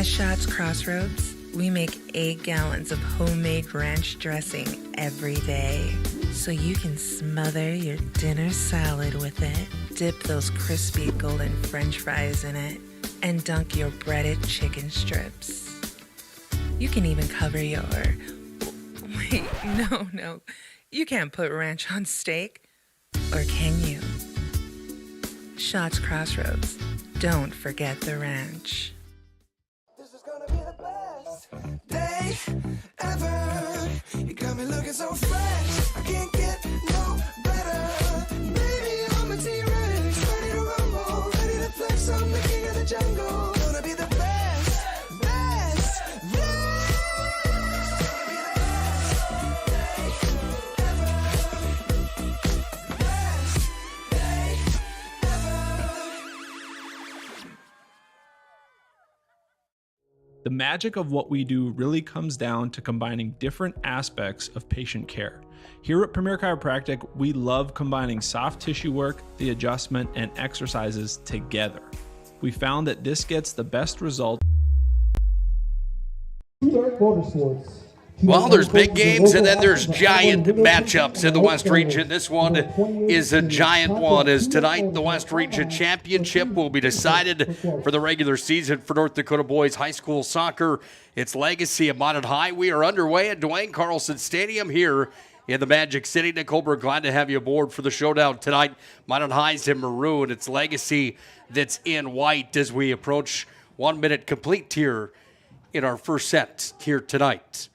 At Shots Crossroads, we make 8 gallons of homemade ranch dressing every day, so you can smother your dinner salad with it, dip those crispy golden French fries in it, and dunk your breaded chicken strips. You can even cover your... Wait, no. You can't put ranch on steak. Or can you? Shots Crossroads. Don't forget the ranch. This is gonna be the best day ever. You got me looking so fresh. I can't get no better. Baby, I'm a T-Rex, ready to rumble, ready to flex. I'm the king of the jungle. Gonna be the best. The magic of what we do really comes down to combining different aspects of patient care. Here at Premier Chiropractic, we love combining soft tissue work, the adjustment, and exercises together. We found that this gets the best result. Well, there's big games and then there's giant matchups in the West Region. This one is a giant one, as tonight the West Region Championship will be decided for the regular season for North Dakota boys high school soccer. It's Legacy of Minot High. We are underway at Duane Carlson Stadium here in the Magic City. Nick Holberg, glad to have you aboard for the showdown tonight. Minot High's in maroon. It's Legacy that's in white as we approach 1 minute complete here in our first set here tonight.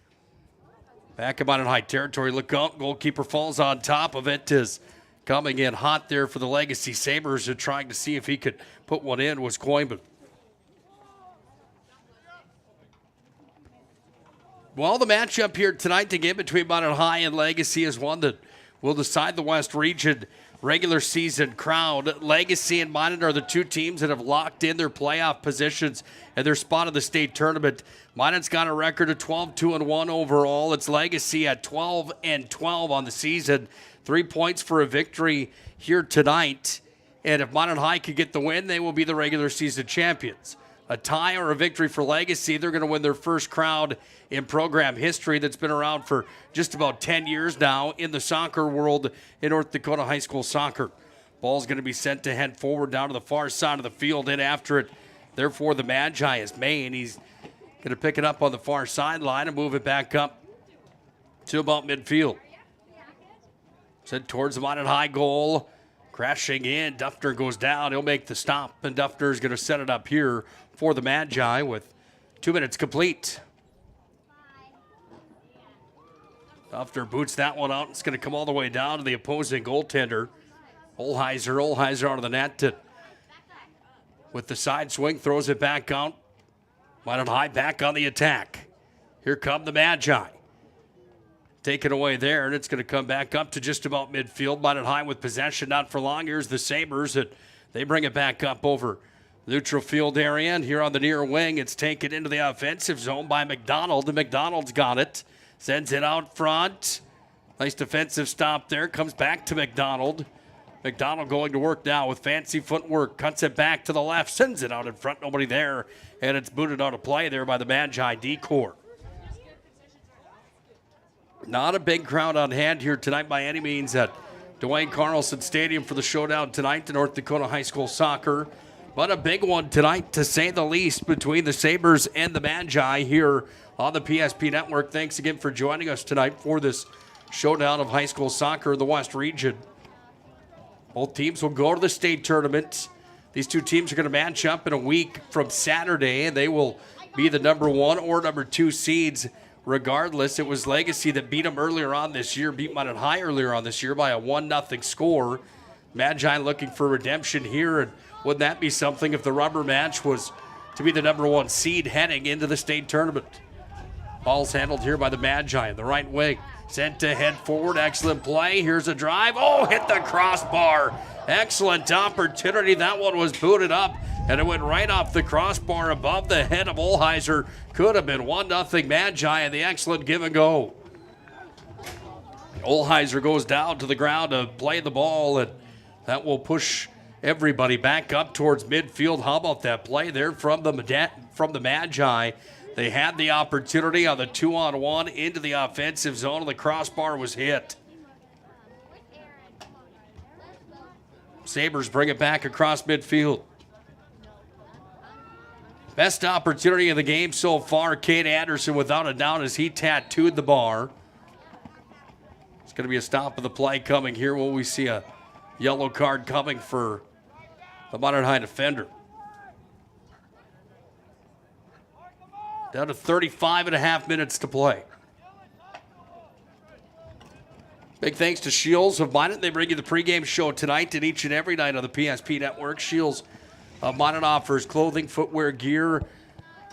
Back about in high territory. Look out. Goalkeeper falls on top of it. Is coming in hot there for the Legacy Sabres and trying to see if he could put one in was Coyman. Well, the matchup here tonight, the game between Minot High and Legacy, is one that will decide the West Region regular season crown. Legacy and Minot are the two teams that have locked in their playoff positions and their spot in the state tournament. Minot's got a record of 12-2-1 overall. It's Legacy at 12-12 on the season. 3 points for a victory here tonight. And if Minot High could get the win, they will be the regular season champions. A tie or a victory for Legacy, they're going to win their first crown in program history that's been around for just about 10 years now in the soccer world in North Dakota high school soccer. Ball's going to be sent to head forward down to the far side of the field. In after it, therefore, the Magi is Maine. He's going to pick it up on the far sideline and move it back up to about midfield. Sent towards the Minot High goal. Crashing in, Duffner goes down. He'll make the stop, and Duffner's going to set it up here for the Magi with 2 minutes complete. Duffner boots that one out. It's going to come all the way down to the opposing goaltender. Olheiser out of the net with the side swing, throws it back out. Minot High back on the attack. Here come the Magi. Taken away there, and it's going to come back up to just about midfield. Minot High with possession, not for long. Here's the Sabres, and they bring it back up over the neutral field area. And here on the near wing, it's taken into the offensive zone by McDonald. And McDonald's got it. Sends it out front. Nice defensive stop there. Comes back to McDonald. McDonald going to work now with fancy footwork. Cuts it back to the left. Sends it out in front. Nobody there. And it's booted out of play there by the Magi D-Corps. Not a big crowd on hand here tonight by any means at Duane Carlson Stadium for the showdown tonight to North Dakota high school soccer. But a big one tonight, to say the least, between the Sabres and the Magi here on the PSP Network. Thanks again for joining us tonight for this showdown of high school soccer in the West Region. Both teams will go to the state tournament. These two teams are going to match up in a week from Saturday, and they will be the number 1 or number 2 seeds. Regardless, it was Legacy that beat them earlier on this year, beat Minot High earlier on this year by a 1-0 score. Magi looking for redemption here, and wouldn't that be something if the rubber match was to be the number 1 seed heading into the state tournament? Ball's handled here by the Magi in the right wing. Sent to head forward, excellent play. Here's a drive. Oh, hit the crossbar. Excellent opportunity. That one was booted up, and it went right off the crossbar above the head of Olheiser. Could have been 1-0 Magi, and the excellent give and go. Olheiser goes down to the ground to play the ball, and that will push everybody back up towards midfield. How about that play there from the Magi? They had the opportunity on the 2-on-1 into the offensive zone, and the crossbar was hit. Sabres bring it back across midfield. Best opportunity of the game so far, Cade Anderson, without a doubt, as he tattooed the bar. It's going to be a stop of the play coming here. Will we see a yellow card coming for the Minot High defender? Down to 35 and a half minutes to play. Big thanks to Shields of Minot. They bring you the pregame show tonight and each and every night on the PSP Network. Shields of Minot offers clothing, footwear, gear,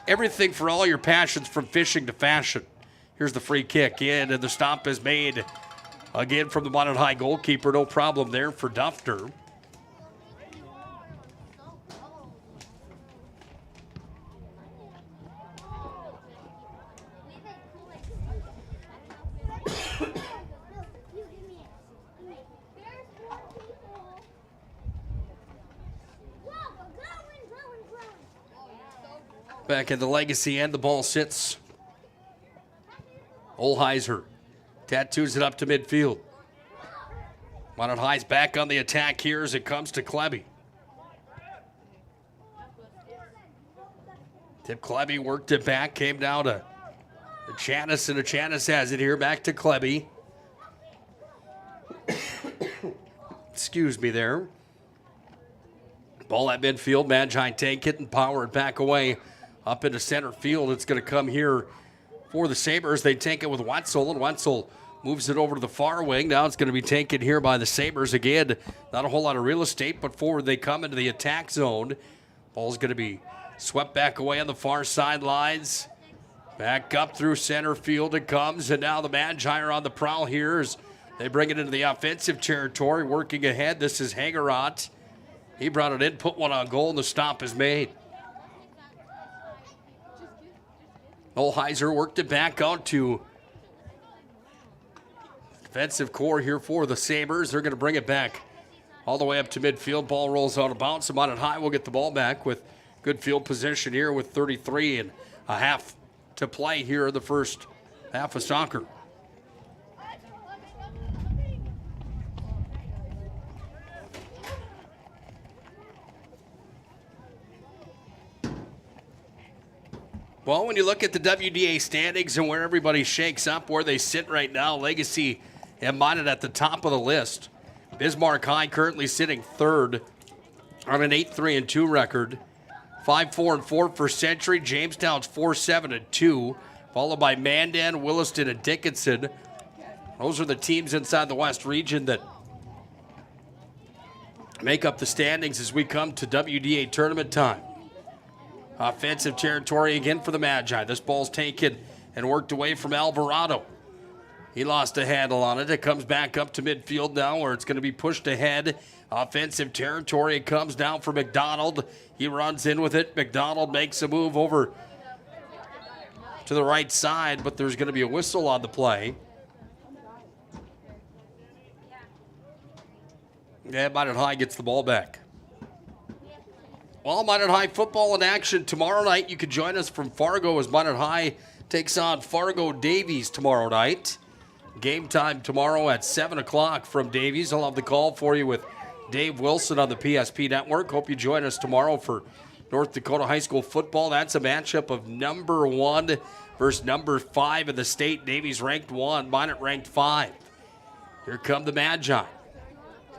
everything for all your passions from fishing to fashion. Here's the free kick in, and the stop is made again from the Minot High goalkeeper. No problem there for Duffner. Back at the Legacy end, the ball sits. Olheiser tattoos it up to midfield. Minot High's back on the attack here as it comes to Klebe. Tip Klebe worked it back, came down to Chanis, and Chanis has it here back to Klebe. Excuse me there. Ball at midfield, Magi take it and power it back away. Up into center field, it's going to come here for the Sabres. They take it with Wetzel, and Wetzel moves it over to the far wing. Now it's going to be taken here by the Sabres again. Not a whole lot of real estate, but forward they come into the attack zone. Ball's going to be swept back away on the far sidelines. Back up through center field it comes, and now the Magi are on the prowl here as they bring it into the offensive territory. Working ahead, this is Hangerot. He brought it in, put one on goal, and the stop is made. Olheiser worked it back out to defensive core here for the Sabres. They're going to bring it back all the way up to midfield. Ball rolls out of bounds. So Minot High will get the ball back with good field position here with 33 and a half to play here in the first half of soccer. Well, when you look at the WDA standings and where everybody shakes up, where they sit right now, Legacy and Minot at the top of the list. Bismarck High currently sitting third on an 8-3-2 record. 5-4-4 for Century. Jamestown's 4-7-2, followed by Mandan, Williston, and Dickinson. Those are the teams inside the West region that make up the standings as we come to WDA tournament time. Offensive territory again for the Magi. This ball's taken and worked away from Alvarado. He lost a handle on it. It comes back up to midfield now where it's going to be pushed ahead. Offensive territory. It comes down for McDonald. He runs in with it. McDonald makes a move over to the right side, but there's going to be a whistle on the play. Yeah, Minot High gets the ball back. Well, Minot High football in action tomorrow night. You can join us from Fargo as Minot High takes on Fargo Davies tomorrow night. Game time tomorrow at 7 o'clock from Davies. I'll have the call for you with Dave Wilson on the PSP Network. Hope you join us tomorrow for North Dakota High School football. That's a matchup of number 1 versus number 5 in the state. Davies ranked 1, Minot ranked 5. Here come the Magi.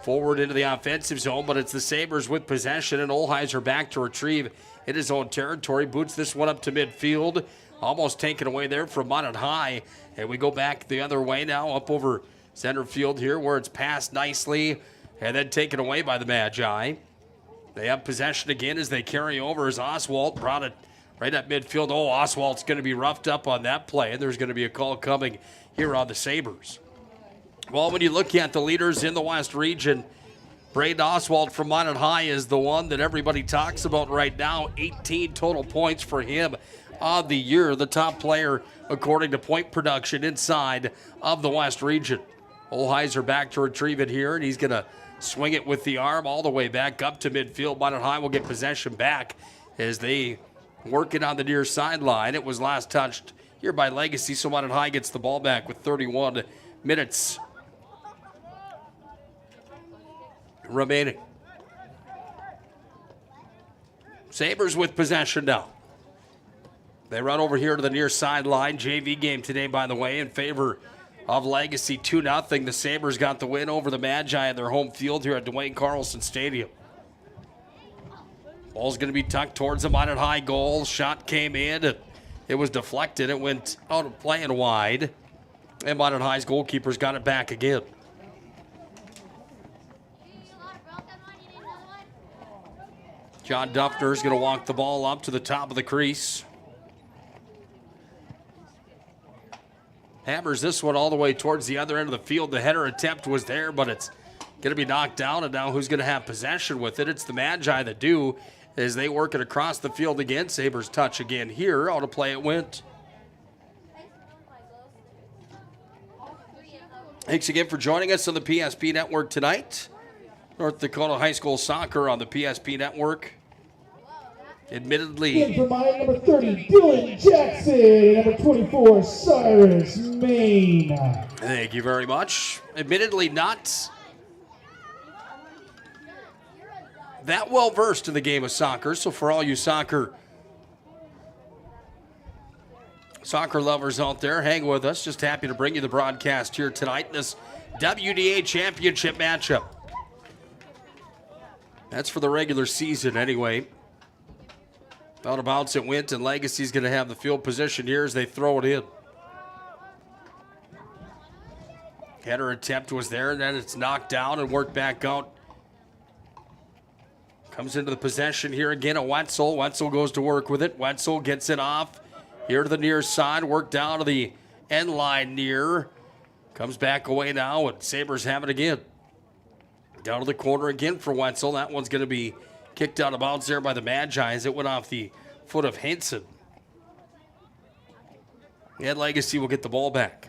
Forward into the offensive zone, but it's the Sabres with possession, and Olheiser back to retrieve in his own territory. Boots this one up to midfield. Almost taken away there from Minot High. And we go back the other way now, up over center field here, where it's passed nicely and then taken away by the Magi. They have possession again as they carry over as Oswald brought it right at midfield. Oh, Oswald's going to be roughed up on that play, and there's going to be a call coming here on the Sabres. Well, when you look at the leaders in the West region, Braden Oswald from Minot High is the one that everybody talks about right now. 18 total points for him on the year. The top player according to point production inside of the West region. Olheiser back to retrieve it here, and he's going to swing it with the arm all the way back up to midfield. Minot High will get possession back as they work it on the near sideline. It was last touched here by Legacy, so Minot High gets the ball back with 31 minutes remaining. Sabres with possession now. They run over here to the near sideline. JV game today, by the way, in favor of Legacy, 2-0. The Sabres got the win over the Magi at their home field here at Duane Carlson Stadium. Ball's going to be tucked towards the Minot High goal. Shot came in. It was deflected. It went out of play and wide. And Minot High's goalkeeper's got it back again. John Duffner's going to walk the ball up to the top of the crease. Hammers this one all the way towards the other end of the field. The header attempt was there, but it's going to be knocked down. And now who's going to have possession with it? It's the Magi that do, as they work it across the field again. Sabres touch again here. Out of play it went. Thanks again for joining us on the PSP Network tonight. North Dakota High School Soccer on the PSP Network. Admittedly, in for my number 30, Dylan Jackson, number 24, Cyrus Maine. Thank you very much. Admittedly not that well versed in the game of soccer, so for all you soccer lovers out there, hang with us. Just happy to bring you the broadcast here tonight in this WDA championship matchup. That's for the regular season anyway. Out of bounds it went, and Legacy's going to have the field position here as they throw it in. Header attempt was there, and then it's knocked down and worked back out. Comes into the possession here again at Wetzel. Wetzel goes to work with it. Wetzel gets it off here to the near side, worked down to the end line near. Comes back away now, and Sabres have it again. Down to the corner again for Wetzel. That one's going to be kicked out of bounds there by the Magi as it went off the foot of Henson. And Legacy will get the ball back.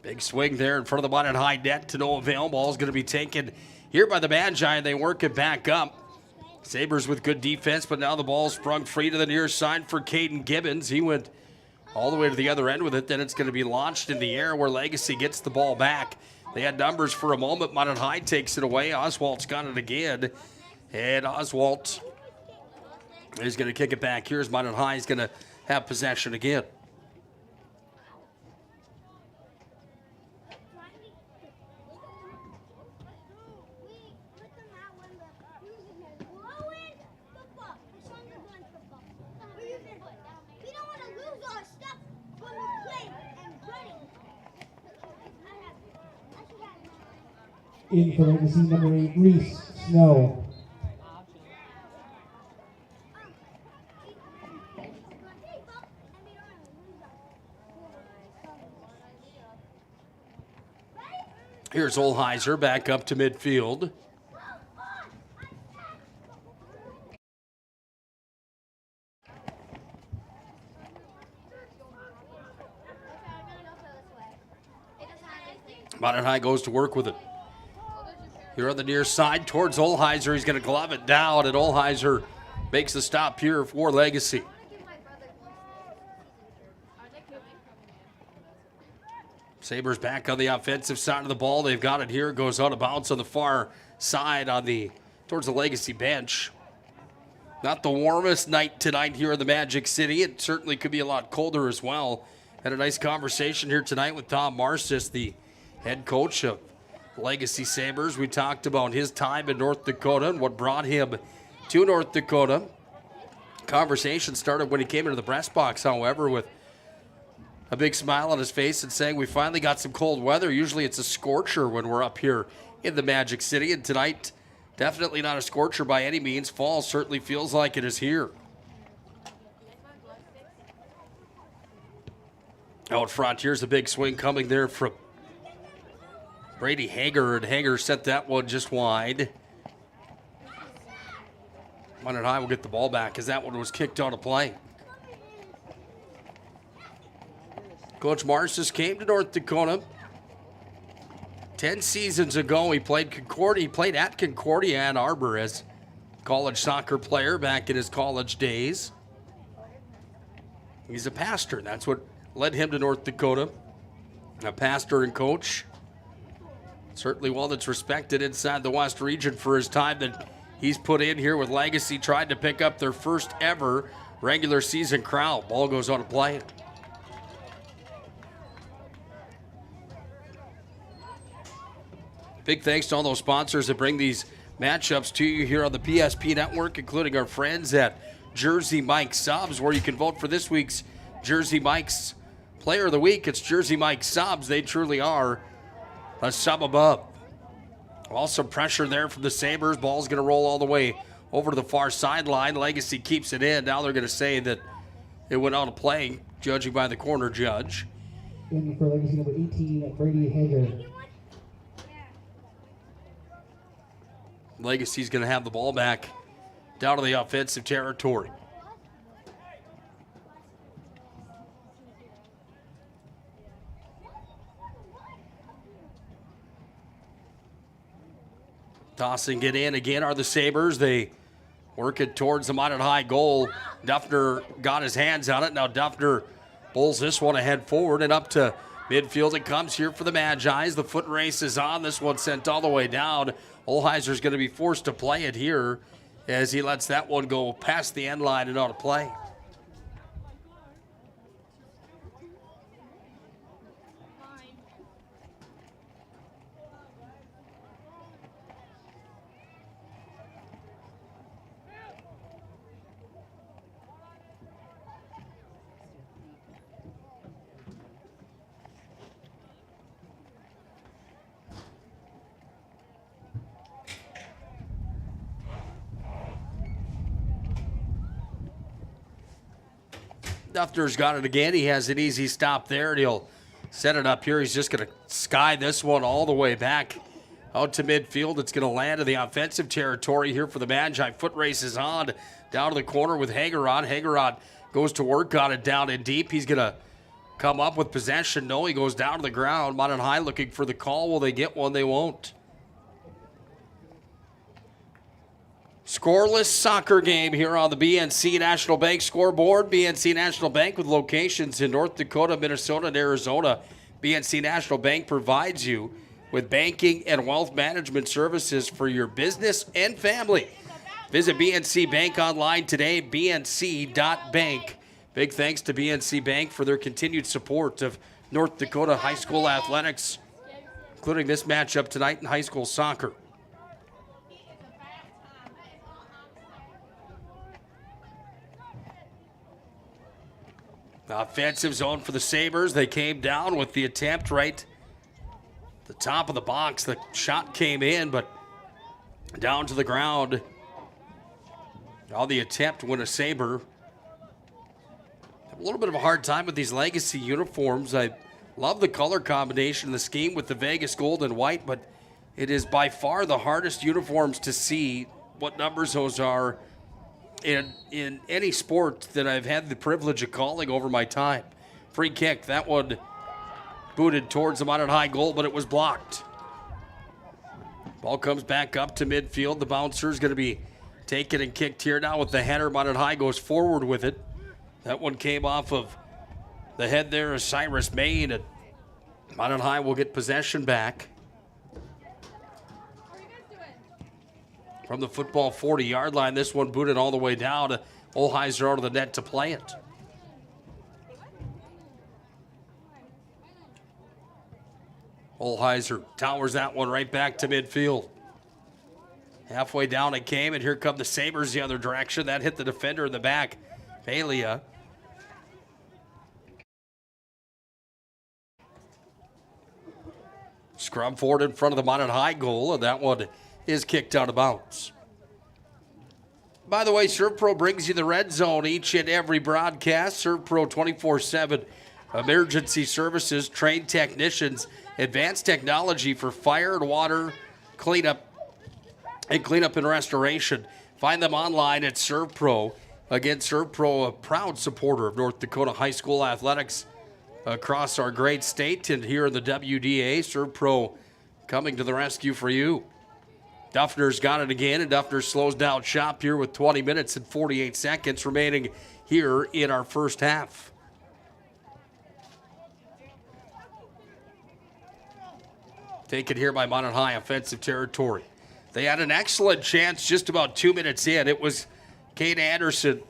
Big swing there in front of the Minot High net to no avail. Ball's going to be taken here by the Magi, and they work it back up. Sabres with good defense, but now the ball sprung free to the near side for Caden Gibbons. He went all the way to the other end with it. Then it's going to be launched in the air where Legacy gets the ball back. They had numbers for a moment. Minot High takes it away. Oswald's got it again. And Oswald is going to kick it back. Here's Minot High is going to have possession again. In for Legacy, number 8, Reese Snow. Here's Olheiser back up to midfield. Minot High goes to work with it. Here on the near side towards Olheiser. He's going to glove it down, and Olheiser makes the stop here for Legacy. Sabres back on the offensive side of the ball. They've got it here. It goes out of bounds on the far side towards the Legacy bench. Not the warmest night tonight here in the Magic City. It certainly could be a lot colder as well. Had a nice conversation here tonight with Tom Marcis, the head coach of Legacy Sabres. We talked about his time in North Dakota and what brought him to North Dakota. Conversation started when he came into the press box, however, with a big smile on his face and saying, we finally got some cold weather. Usually it's a scorcher when we're up here in the Magic City, and tonight, definitely not a scorcher by any means. Fall certainly feels like it is here. Out front, here's a big swing coming there from Brady Hager, and Hager sent that one just wide. Minot High will get the ball back as that one was kicked out of play. Coach Marcis came to North Dakota 10 seasons ago. He played Concordia. He played at Concordia Ann Arbor as college soccer player back in his college days. He's a pastor. That's what led him to North Dakota. A pastor and coach. Certainly one that's respected inside the West region for his time that he's put in here with Legacy, tried to pick up their first ever regular season crown. Ball goes on to play. Big thanks to all those sponsors that bring these matchups to you here on the PSP Network, including our friends at Jersey Mike Subs, where you can vote for this week's Jersey Mike's Player of the Week. It's Jersey Mike Subs. They truly are a sub above. Also pressure there from the Sabres. Ball's going to roll all the way over to the far sideline. Legacy keeps it in. Now they're going to say that it went out of play, judging by the corner judge. In for Legacy number 18, Brady Hager. Legacy's going to have the ball back down to the offensive territory. Tossing it in again are the Sabres. They work it towards the Minot High goal. Duffner got his hands on it. Now Duffner pulls this one ahead forward and up to midfield. It comes here for the Magis. The foot race is on. This one sent all the way down. Olheiser's going to be forced to play it here as he lets that one go past the end line and out of play. Duffner's got it again. He has an easy stop there, and he'll set it up here. He's just going to sky this one all the way back out to midfield. It's going to land in the offensive territory here for the Magi. Foot race is on down to the corner with Hagerod. Hagerod goes to work on it down and deep. He's going to come up with possession. No, he goes down to the ground. Minot High looking for the call. Will they get one? They won't. Scoreless soccer game here on the BNC National Bank scoreboard. BNC National Bank with locations in North Dakota, Minnesota, and Arizona. BNC National Bank provides you with banking and wealth management services for your business and family. Visit BNC Bank online today, bnc.bank. Big thanks to BNC Bank for their continued support of North Dakota high school athletics, including this matchup tonight in high school soccer. Offensive zone for the Sabres. They came down with the attempt right at the top of the box. The shot came in, but down to the ground. On the attempt when a Sabre. Have a little bit of a hard time with these Legacy uniforms. I love the color combination, the scheme with the Vegas gold and white, but it is by far the hardest uniforms to see what numbers those are in any sport that I've had the privilege of calling over my time. Free kick, that one booted towards the Minot High goal, but it was blocked. Ball comes back up to midfield. The bouncer is going to be taken and kicked here now with the header. Minot High goes forward with it. That one came off of the head there of Cyrus Main, and Minot High will get possession back. From the football 40-yard line, this one booted all the way down. Olheiser out of the net to play it. Olheiser towers that one right back to midfield. Halfway down it came, and here come the Sabres the other direction. That hit the defender in the back, Balia. Scrum forward in front of the Minot High goal, and that one is kicked out of bounds. By the way, ServPro brings you the red zone each and every broadcast. ServPro 24/7 emergency services, trained technicians, advanced technology for fire and water cleanup and restoration. Find them online at ServPro. Again, ServPro, a proud supporter of North Dakota high school athletics across our great state, and here in the WDA, ServPro coming to the rescue for you. Duffner's got it again, and Duffner slows down shop here with 20 minutes and 48 seconds remaining here in our first half. Taken here by Minot High, offensive territory. They had an excellent chance just about 2 minutes in. It was Kate Anderson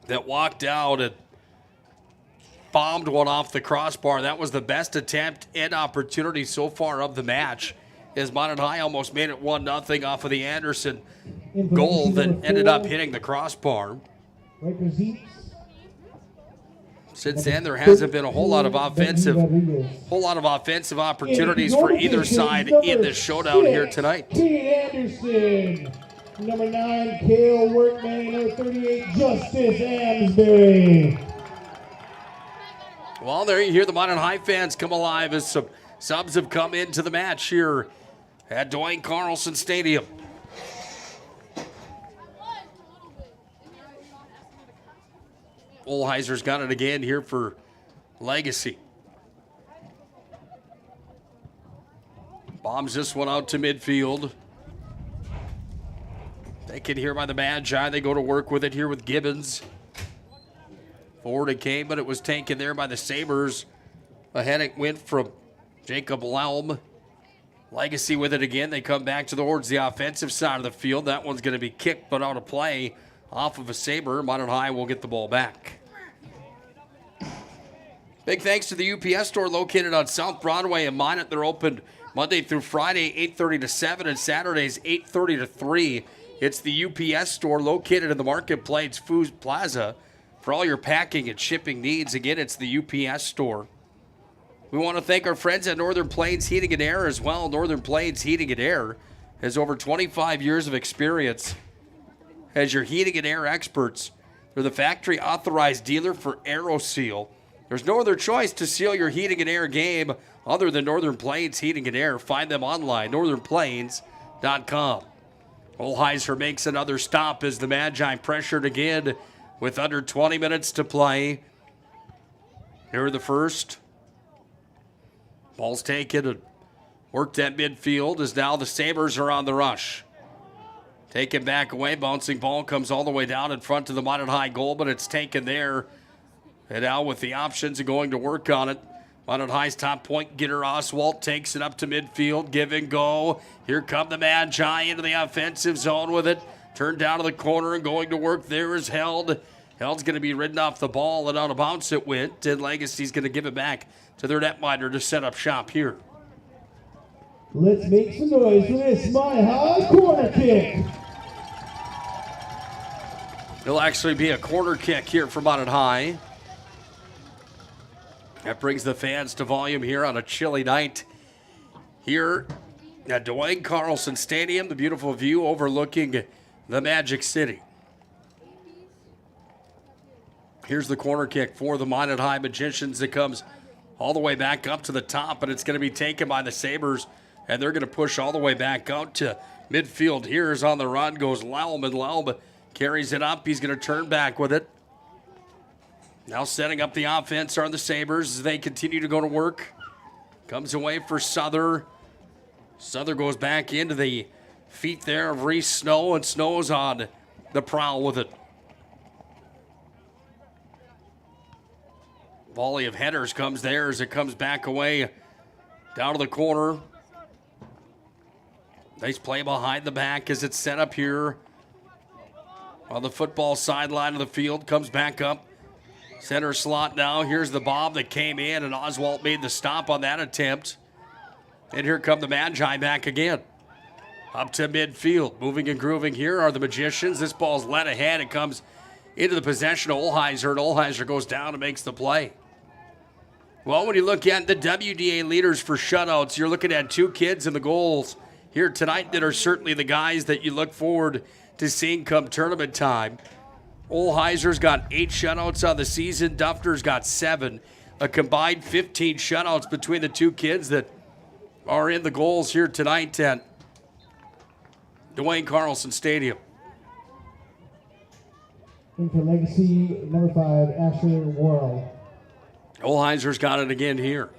that walked out and bombed one off the crossbar. That was the best attempt and opportunity so far of the match, as Minot High almost made it 1-0 off of the Anderson goal that ended up hitting the crossbar. Since then, there hasn't been a whole lot of offensive opportunities for either side in this showdown here tonight. Kate Anderson, number 9, Kale Workman, number 38, Justice Amsbury. Well, there you hear the Minot High fans come alive as some subs have come into the match here at Duane Carlson Stadium. Olheiser's got it again here for Legacy. Bombs this one out to midfield. Taken here by the Magi. They go to work with it here with Gibbons. Forward it came, but it was taken there by the Sabres. Ahead it went from Jacob Laum. Legacy with it again. They come back towards the offensive side of the field. That one's going to be kicked but out of play off of a Sabre. Minot High will get the ball back. Big thanks to the UPS store located on South Broadway in Minot. They're open Monday through Friday, 8:30 to 7, and Saturdays, 8:30 to 3. It's the UPS store located in the Marketplace Food Plaza. For all your packing and shipping needs, again, it's the UPS store. We want to thank our friends at Northern Plains Heating and Air as well. Northern Plains Heating and Air has over 25 years of experience as your heating and air experts. They're the factory authorized dealer for AeroSeal. There's no other choice to seal your heating and air game other than Northern Plains Heating and Air. Find them online, northernplains.com. Olheiser makes another stop as the Magi pressured again with under 20 minutes to play. Here in the first. Ball's taken and worked at midfield as now the Sabres are on the rush. Taken back away, bouncing ball comes all the way down in front of the Minot High goal, but it's taken there. And now with the options of going to work on it. Minot High's top point getter Oswalt takes it up to midfield, give and go. Here come the Magi into the offensive zone with it. Turned down to the corner and going to work there is Held. Held's going to be ridden off the ball and out of bounds it went. And Legacy's going to give it back to their netminder to set up shop here. Let's make some noise for this Minot High corner kick. It'll actually be a corner kick here for Minot High. That brings the fans to volume here on a chilly night here at Duane Carlson Stadium. The beautiful view overlooking the Magic City. Here's the corner kick for the Minot High Magicians that comes all the way back up to the top, and it's going to be taken by the Sabres, and they're going to push all the way back out to midfield. Here's on the run goes Laum, and Laum carries it up. He's going to turn back with it. Now setting up the offense are the Sabres as they continue to go to work. Comes away for Souther. Souther goes back into the feet there of Reese Snow, and Snow's on the prowl with it. Volley of headers comes there as it comes back away down to the corner. Nice play behind the back as it's set up here on the football sideline of the field. Comes back up. Center slot now. Here's the bomb that came in, and Oswalt made the stop on that attempt. And here come the Magi back again. Up to midfield. Moving and grooving here are the Magicians. This ball's led ahead. It comes into the possession of Olheiser, and Olheiser goes down and makes the play. Well, when you look at the WDA leaders for shutouts, you're looking at two kids in the goals here tonight that are certainly the guys that you look forward to seeing come tournament time. Olheiser's got 8 shutouts on the season. Duffner's got 7. A combined 15 shutouts between the two kids that are in the goals here tonight at Duane Carlson Stadium. In for Legacy, number 5, Asher Worrell. Olheiser's got it again here.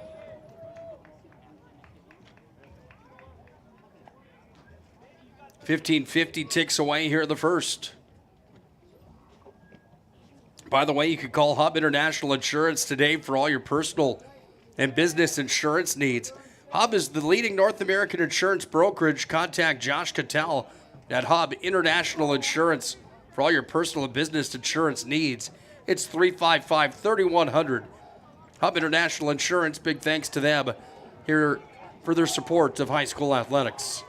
$15.50 ticks away here in the first. By the way, you can call Hub International Insurance today for all your personal and business insurance needs. Hub is the leading North American insurance brokerage. Contact Josh Cattell at Hub International Insurance for all your personal and business insurance needs. It's 355-3100. Hub International Insurance, big thanks to them here for their support of high school athletics.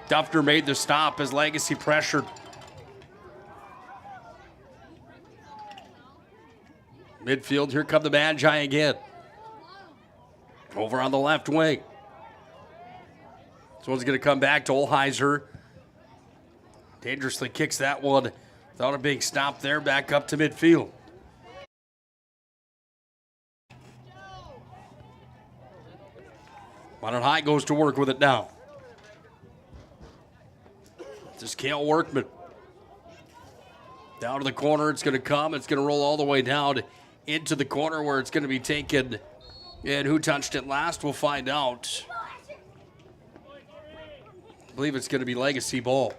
Duffner made the stop as Legacy pressured. Midfield, here come the Magi again. Over on the left wing. This one's going to come back to Olheiser. Dangerously kicks that one. Without a big stop there, back up to midfield. Minot High goes to work with it now. This is Cale Workman. Down to the corner, it's going to come. It's going to roll all the way down into the corner where it's going to be taken. And who touched it last, we'll find out. I believe it's going to be Legacy ball.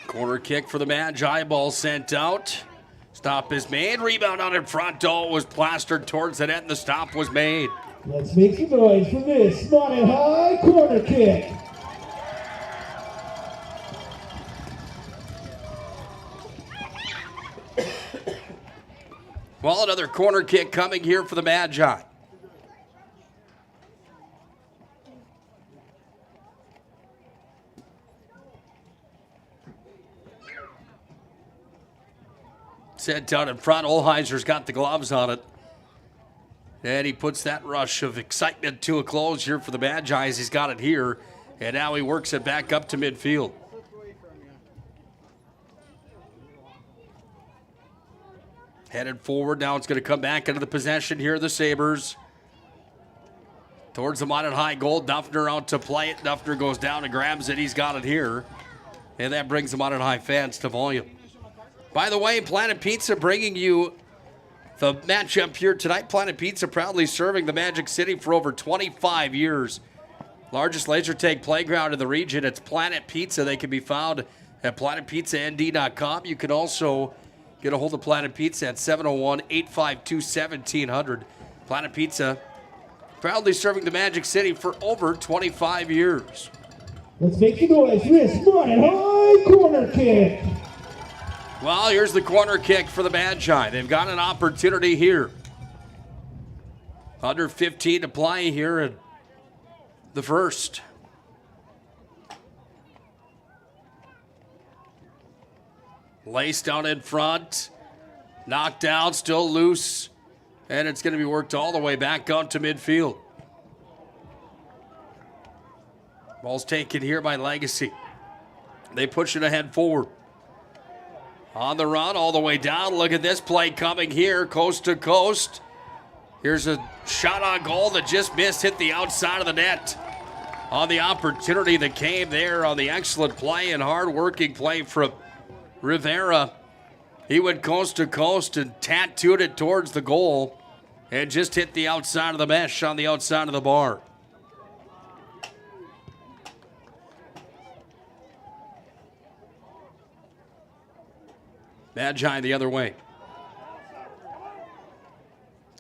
Corner kick for the Magi. Ball sent out. Stop is made. Rebound out in front. Oh, it was plastered towards the net, and the stop was made. Let's make some noise for this Minot High corner kick. Well, another corner kick coming here for the Magi. Set down in front. Olheiser's got the gloves on it. And he puts that rush of excitement to a close here for the Magi as he's got it here. And now he works it back up to midfield. Headed forward. Now it's going to come back into the possession here. The Sabres. Towards the Minot High goal. Duffner out to play it. Duffner goes down and grabs it. He's got it here. And that brings the Minot High fans to volume. By the way, Planet Pizza bringing you the matchup here tonight. Planet Pizza proudly serving the Magic City for over 25 years. Largest laser tag playground in the region. It's Planet Pizza. They can be found at planetpizzand.com. You can also get a hold of Planet Pizza at 701-852-1700. Planet Pizza proudly serving the Magic City for over 25 years. Let's make some noise for this Minot High corner kick. Well, here's the corner kick for the Magi. They've got an opportunity here. Under 15 to play here in the first. Laced down in front. Knocked down, still loose. And it's going to be worked all the way back out to midfield. Ball's taken here by Legacy. They push it ahead forward. On the run, all the way down. Look at this play coming here, coast to coast. Here's a shot on goal that just missed, hit the outside of the net. On the opportunity that came there on the excellent play and hard-working play from Rivera. He went coast to coast and tattooed it towards the goal and just hit the outside of the mesh on the outside of the bar. Magi the other way.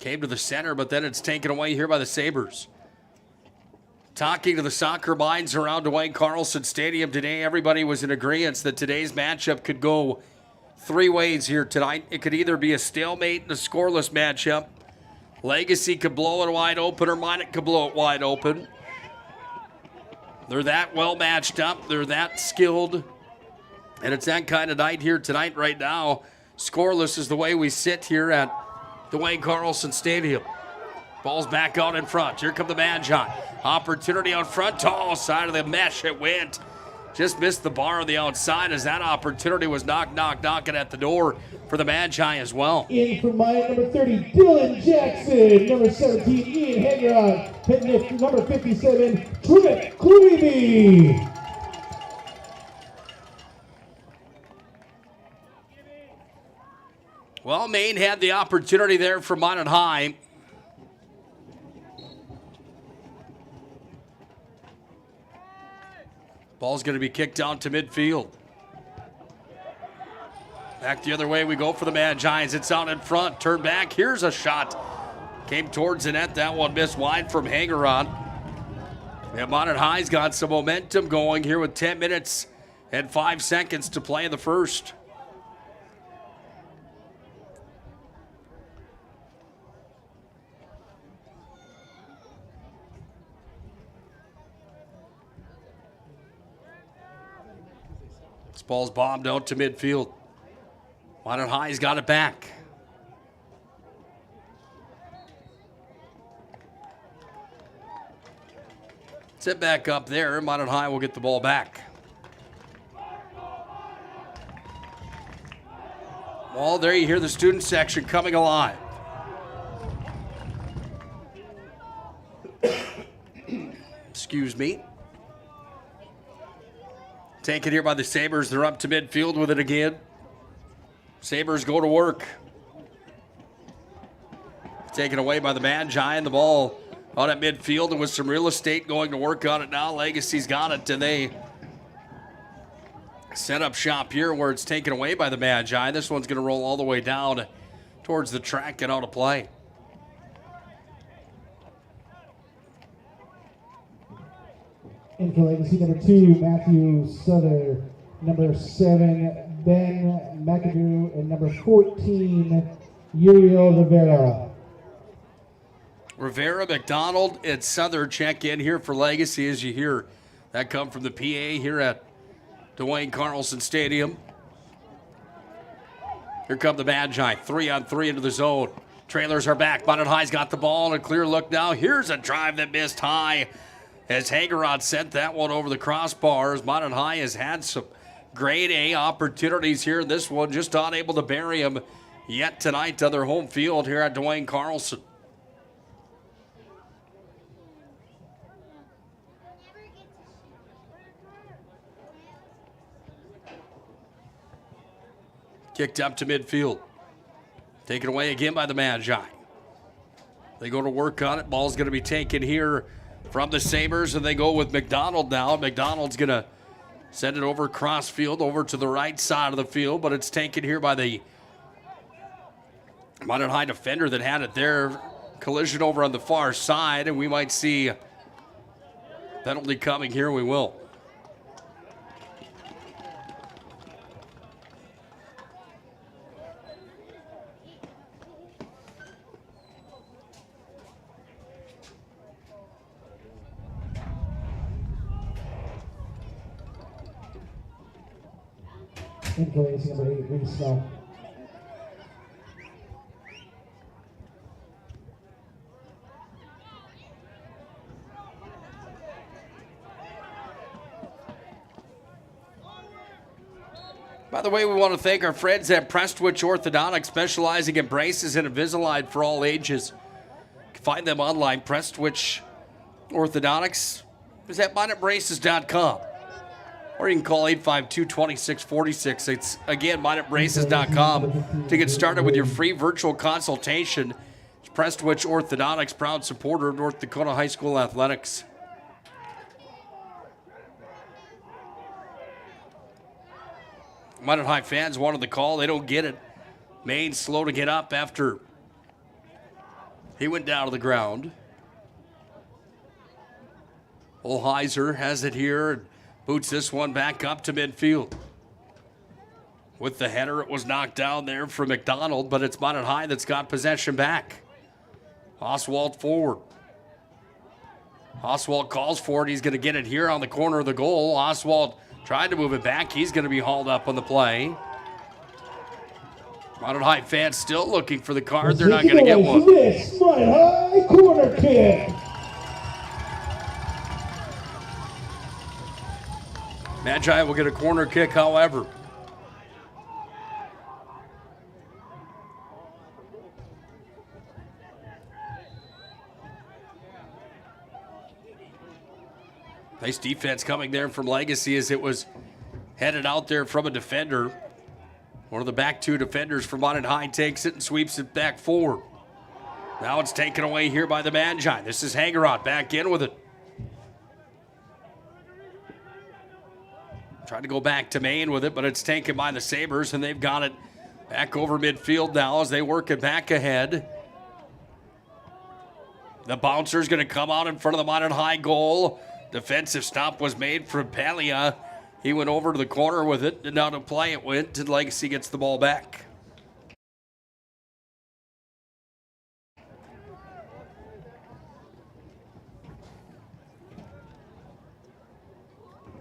Came to the center, but then it's taken away here by the Sabres. Talking to the soccer minds around Duane Carlson Stadium today, everybody was in agreement that today's matchup could go three ways here tonight. It could either be a stalemate and a scoreless matchup. Legacy could blow it wide open, or Minot could blow it wide open. They're that well matched up. They're that skilled. And it's that kind of night here tonight right now. Scoreless is the way we sit here at Duane Carlson Stadium. Ball's back out in front. Here come the Magi. Opportunity out front. Tall side of the mesh. It went. Just missed the bar on the outside as that opportunity was knocking at the door for the Magi as well. In from Minot, number 30, Dylan Jackson. Number 17, Ian Hagerod. Hitting it, number 57, Trent Cleavy. Well, Maine had the opportunity there for Minot High. Ball's going to be kicked out to midfield. Back the other way we go for the Magi. It's out in front. Turn back. Here's a shot. Came towards the net. That one missed wide from Hagerod. And Minot High's got some momentum going here with 10 minutes and 5 seconds to play in the first. This ball's bombed out to midfield. Minot High's got it back. Sit back up there. Minot High will get the ball back. Well, there you hear the student section coming alive. Excuse me. Taken here by the Sabres. They're up to midfield with it again. Sabres go to work. Taken away by the Magi, and the ball out at midfield, and with some real estate going to work on it now. Legacy's got it, and they set up shop here where it's taken away by the Magi. This one's going to roll all the way down towards the track and out of play. In for Legacy, number 2, Matthew Sutter. Number 7, Ben McAdoo. And number 14, Uriel Rivera. Rivera, McDonald, and Souther check in here for Legacy as you hear that come from the PA here at Duane Carlson Stadium. Here come the Magi, 3-on-3 into the zone. Trailers are back. Minot High's got the ball and a clear look now. Here's a drive that missed high as Hagerod sent that one over the crossbars. Minot High has had some grade A opportunities here. This one just unable to bury him yet tonight on their home field here at Duane Carlson. Kicked up to midfield. Taken away again by the Magi. They go to work on it. Ball's going to be taken here from the Sabres, and they go with McDonald now. McDonald's going to send it over cross field, over to the right side of the field, but it's taken here by the Minot High defender that had it there. Collision over on the far side, and we might see a penalty coming here. We will. In for Legacy, number 8, Reese Snow. By the way, we want to thank our friends at Prestwich Orthodontics, specializing in braces and Invisalign for all ages. You can find them online. Prestwich Orthodontics is at minotbraces.com. Or you can call 852-2646. It's, again, minotbraces.com to get started with your free virtual consultation. It's Prestwich Orthodontics, proud supporter of North Dakota High School athletics. Minot High fans wanted the call. They don't get it. Maine slow to get up after he went down to the ground. Olheiser has it here and boots this one back up to midfield. With the header, it was knocked down there from McDonald, but it's Minot High that's got possession back. Oswald forward. Oswald calls for it. He's going to get it here on the corner of the goal. Oswald tried to move it back. He's going to be hauled up on the play. Minot High fans still looking for the card. They're not going to get one. This Minot High corner kick. Magi will get a corner kick, however. Nice defense coming there from Legacy as it was headed out there from a defender. One of the back two defenders from Minot High takes it and sweeps it back forward. Now it's taken away here by the Magi. This is Hangerot back in with it. Tried to go back to Maine with it, but it's taken by the Sabres, and they've got it back over midfield now as they work it back ahead. The bouncer's going to come out in front of the Minot High goal. Defensive stop was made from Palia. He went over to the corner with it, and now to play it went, and Legacy gets the ball back.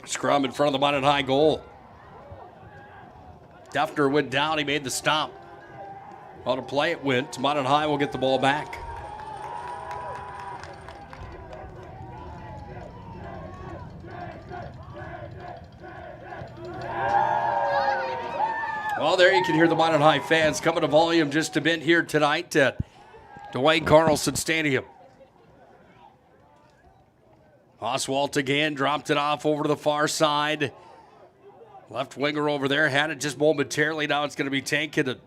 Scrum in front of the Minot High goal. Duffner went down, he made the stop. Well, to play it went, Minot High will get the ball back. Well, there you can hear the Minot High fans coming to volume just a bit here tonight at Duane Carlson Stadium. Oswalt again dropped it off over to the far side. Left winger over there had it just momentarily. Now it's going to be taken and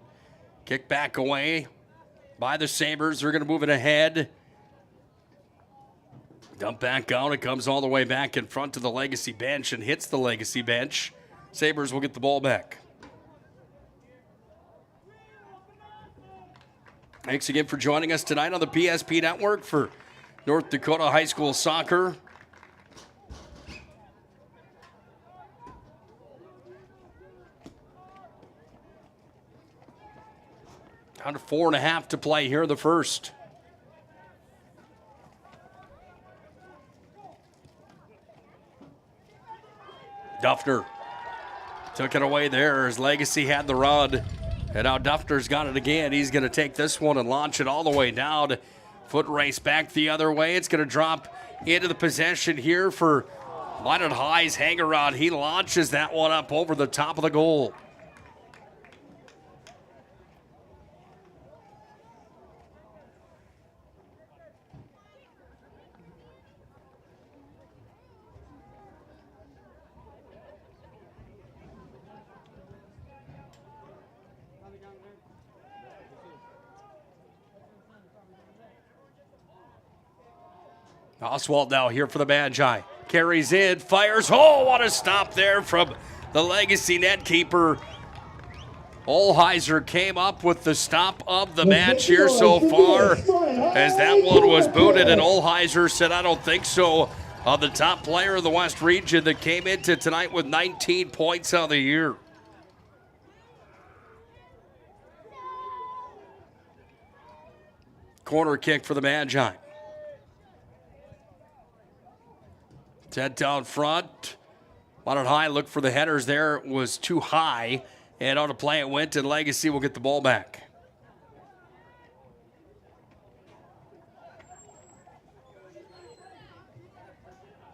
kicked back away by the Sabres. They're going to move it ahead. Dump back out. It comes all the way back in front to the Legacy bench and hits the Legacy bench. Sabres will get the ball back. Thanks again for joining us tonight on the PSP Network for North Dakota High School Soccer. Down to 4.5 to play here in the first. Duffner took it away there as Legacy had the run. And now Duffner's got it again. He's going to take this one and launch it all the way down. Foot race back the other way. It's going to drop into the possession here for Minot High's Hangerod. He launches that one up over the top of the goal. Oswald now here for the Magi. Carries in, fires. Oh, what a stop there from the Legacy net keeper. Olheiser came up with the stop of the match here so far as that one was booted, and Olheiser said, I don't think so. The top player of the West region that came into tonight with 19 points on the year. Corner kick for the Magi. Head down front. Minot High looked for the headers there. It was too high. And on a play it went, and Legacy will get the ball back.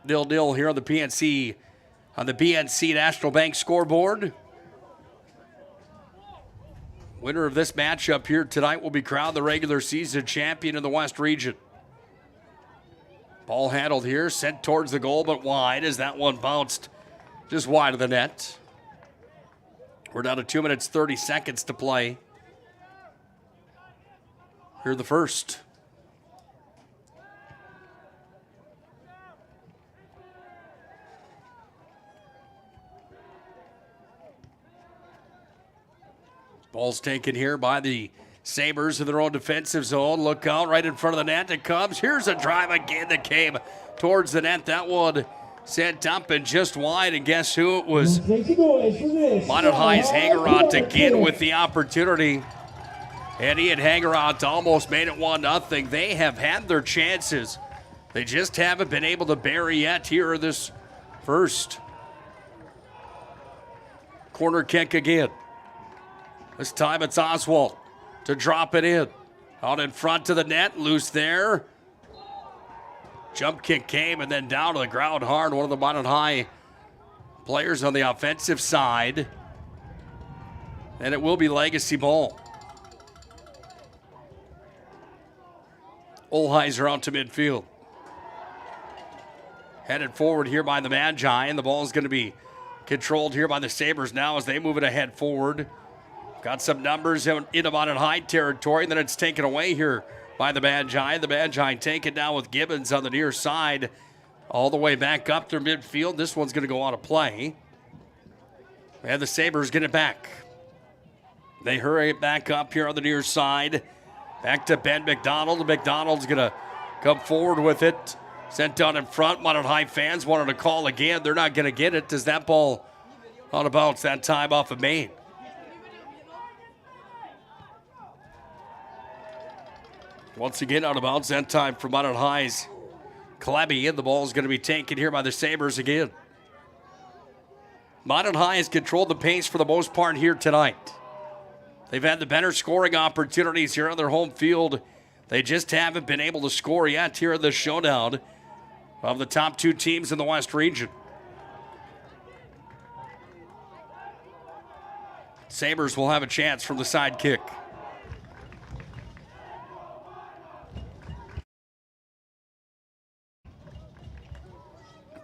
Nil-nil here on the PNC National Bank scoreboard. Winner of this matchup here tonight will be crowned the regular season champion in the West region. Ball handled here, sent towards the goal, but wide as that one bounced just wide of the net. We're down to 2 minutes, 30 seconds to play. Here the first. Ball's taken here by the Sabres in their own defensive zone. Look out right in front of the net. It comes. Here's a drive again that came towards the net. That one Sent up and just wide, and guess who it was? Minot Minot High's Hangerot again with the opportunity. And he and Hangerot almost made it 1-0. They have had their chances. They just haven't been able to bury yet here in this first. Corner kick again. This time it's Oswald to drop it in. Out in front to the net, loose there. Jump kick came and then down to the ground hard. One of the Minot High players on the offensive side. And it will be legacy ball. Olheiser out to midfield. Headed forward here by the Magi, and the ball is going to be controlled here by the Sabres now as they move it ahead forward. Got some numbers in Minot High territory, and then it's taken away here by the Magi. The Magi take it down with Gibbons on the near side, all the way back up their midfield. This one's going to go out of play. And the Sabres get it back. They hurry it back up here on the near side. Back to Ben McDonald. McDonald's going to come forward with it. Sent down in front. Minot High fans wanted to call again. They're not going to get it. Does that ball out of bounds that time off of Maine? Once again, out of bounds that time for Minot High's Klebby, and the ball is going to be taken here by the Sabres again. Minot High has controlled the pace for the most part here tonight. They've had the better scoring opportunities here on their home field. They just haven't been able to score yet here in the showdown of the top two teams in the West region. Sabres will have a chance from the side kick.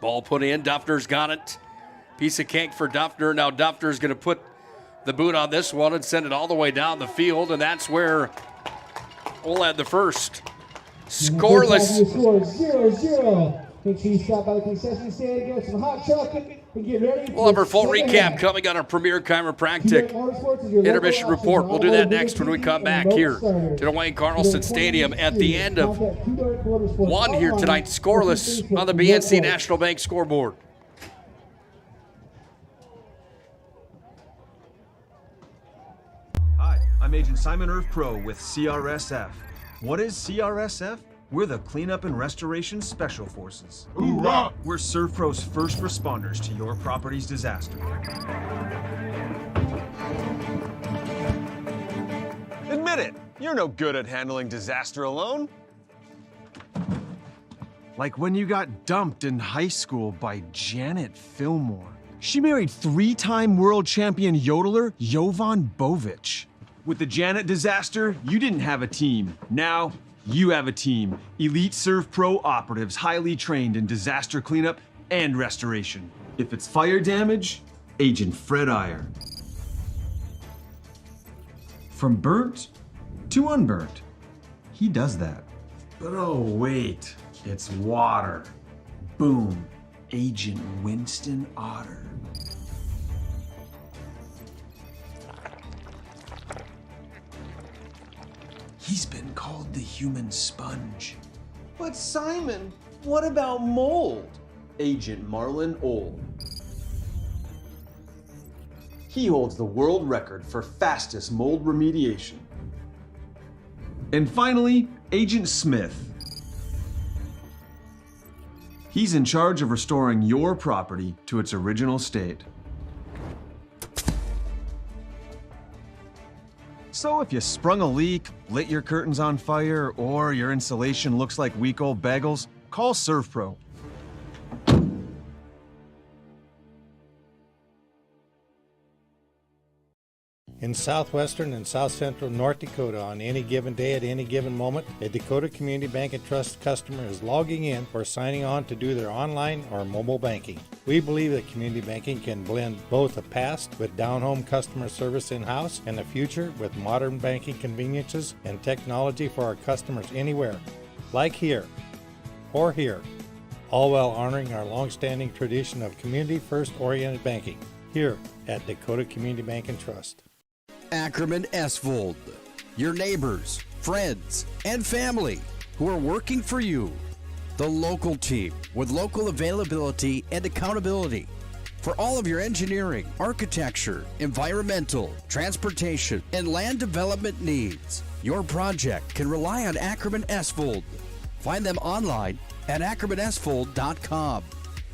Ball put in. Duffner's got it. Piece of cake for Duffner. Now Duffner's going to put the boot on this one and send it all the way down the field, and that's where we'll add the first. Scoreless. 0-0. Make sure you stop by the concession stand, get some hot chocolate, and get ready. We'll have our full recap coming on our Premier Chiropractic Intermission Report. We'll do that next when we come back here to Duane Carlson Stadium at the end of one here tonight, scoreless on the BNC National Bank scoreboard. Hi, I'm Agent Simon Irv Pro with CRSF. What is CRSF? We're the Cleanup and Restoration Special Forces. Hoorah! We're ServPro's first responders to your property's disaster. Admit it, you're no good at handling disaster alone. Like when you got dumped in high school by Janet Fillmore. She married 3-time world champion yodeler Jovan Bovic. With the Janet disaster, you didn't have a team. Now, you have a team. Elite ServPro operatives, highly trained in disaster cleanup and restoration. If it's fire damage, Agent Fred Iyer. From burnt to unburnt, he does that. But oh wait, it's water. Boom, Agent Winston Otter. He's been called the human sponge. But Simon, what about mold? Agent Marlon Old. He holds the world record for fastest mold remediation. And finally, Agent Smith. He's in charge of restoring your property to its original state. So if you sprung a leak, lit your curtains on fire, or your insulation looks like week old bagels, call ServPro. In southwestern and south central North Dakota, on any given day at any given moment, a Dakota Community Bank and Trust customer is logging in or signing on to do their online or mobile banking. We believe that community banking can blend both the past with down-home customer service in-house and the future with modern banking conveniences and technology for our customers anywhere, like here or here, all while honoring our long-standing tradition of community-first oriented banking here at Dakota Community Bank and Trust. Ackerman Esvold, your neighbors, friends, and family who are working for you. the local team with local availability and accountability. For all of your engineering, architecture, environmental, transportation, and land development needs, your project can rely on Ackerman Esvold. Find them online at ackermanesvold.com.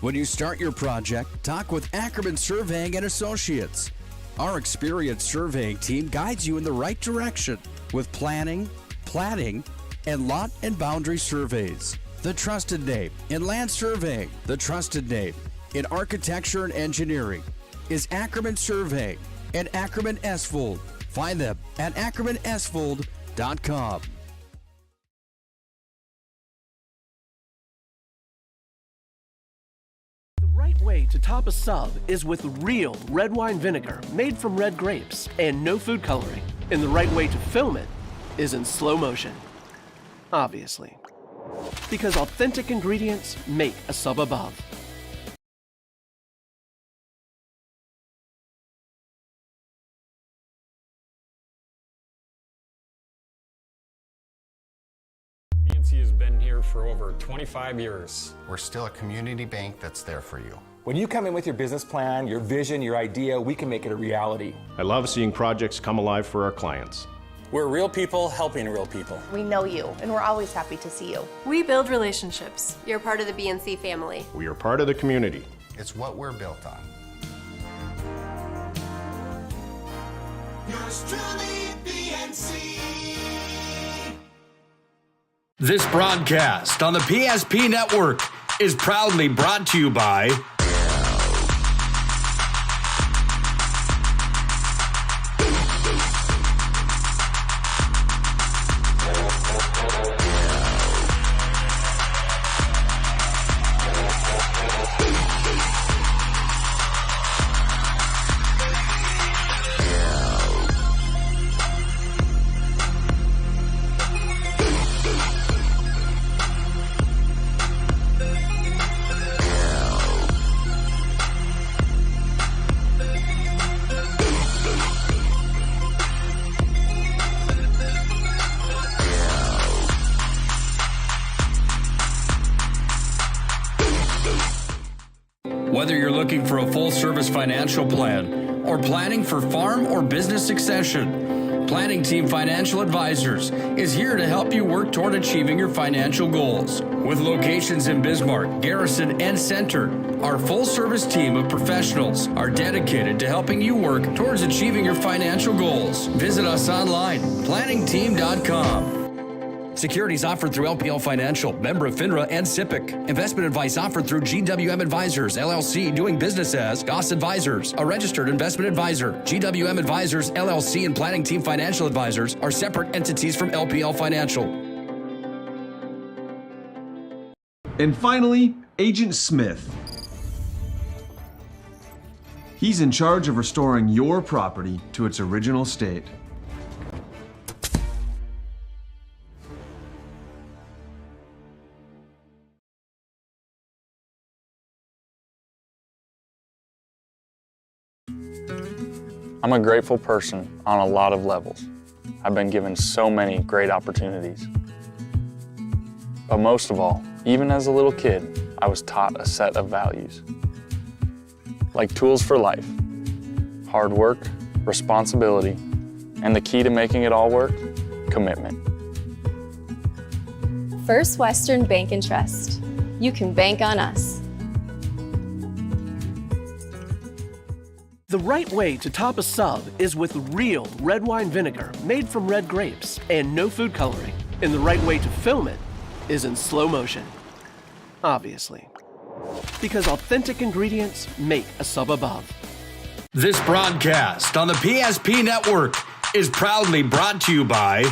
When you start your project, talk with Ackerman Surveying and Associates. Our experienced surveying team guides you in the right direction with planning, platting, and lot and boundary surveys. The trusted name in land surveying, the trusted name in architecture and engineering is Ackerman Surveying and Ackerman Esvold. Find them at ackermanesvold.com. The right way to top a sub is with real red wine vinegar made from red grapes and no food coloring. And the right way to film it is in slow motion. Obviously. Because authentic ingredients make a sub above. BNC has been here for over 25 years. We're still a community bank that's there for you. When you come in with your business plan, your vision, your idea, we can make it a reality. I love seeing projects come alive for our clients. We're real people helping real people. We know you, and we're always happy to see you. We build relationships. You're part of the BNC family. We are part of the community. It's what we're built on. Yours truly, BNC. This broadcast on the PSP Network is proudly brought to you by Whether you're looking for a full-service financial plan or planning for farm or business succession, Planning Team Financial Advisors is here to help you work toward achieving your financial goals. With locations in Bismarck, Garrison, and Center, our full-service team of professionals are dedicated to helping you work towards achieving your financial goals. Visit us online, planningteam.com. Securities offered through LPL Financial, member of FINRA and SIPC. Investment advice offered through GWM Advisors, LLC, doing business as Goss Advisors, a registered investment advisor. GWM Advisors, LLC, and Planning Team Financial Advisors are separate entities from LPL Financial. And finally, Agent Smith. He's in charge of restoring your property to its original state. I'm a grateful person on a lot of levels. I've been given so many great opportunities. But most of all, even as a little kid, I was taught a set of values. Like tools for life, hard work, responsibility, and the key to making it all work, commitment. First Western Bank and Trust. You can bank on us. The right way to top a sub is with real red wine vinegar made from red grapes and no food coloring. And the right way to film it is in slow motion. Obviously. Because authentic ingredients make a sub above. This broadcast on the PSP Network is proudly brought to you by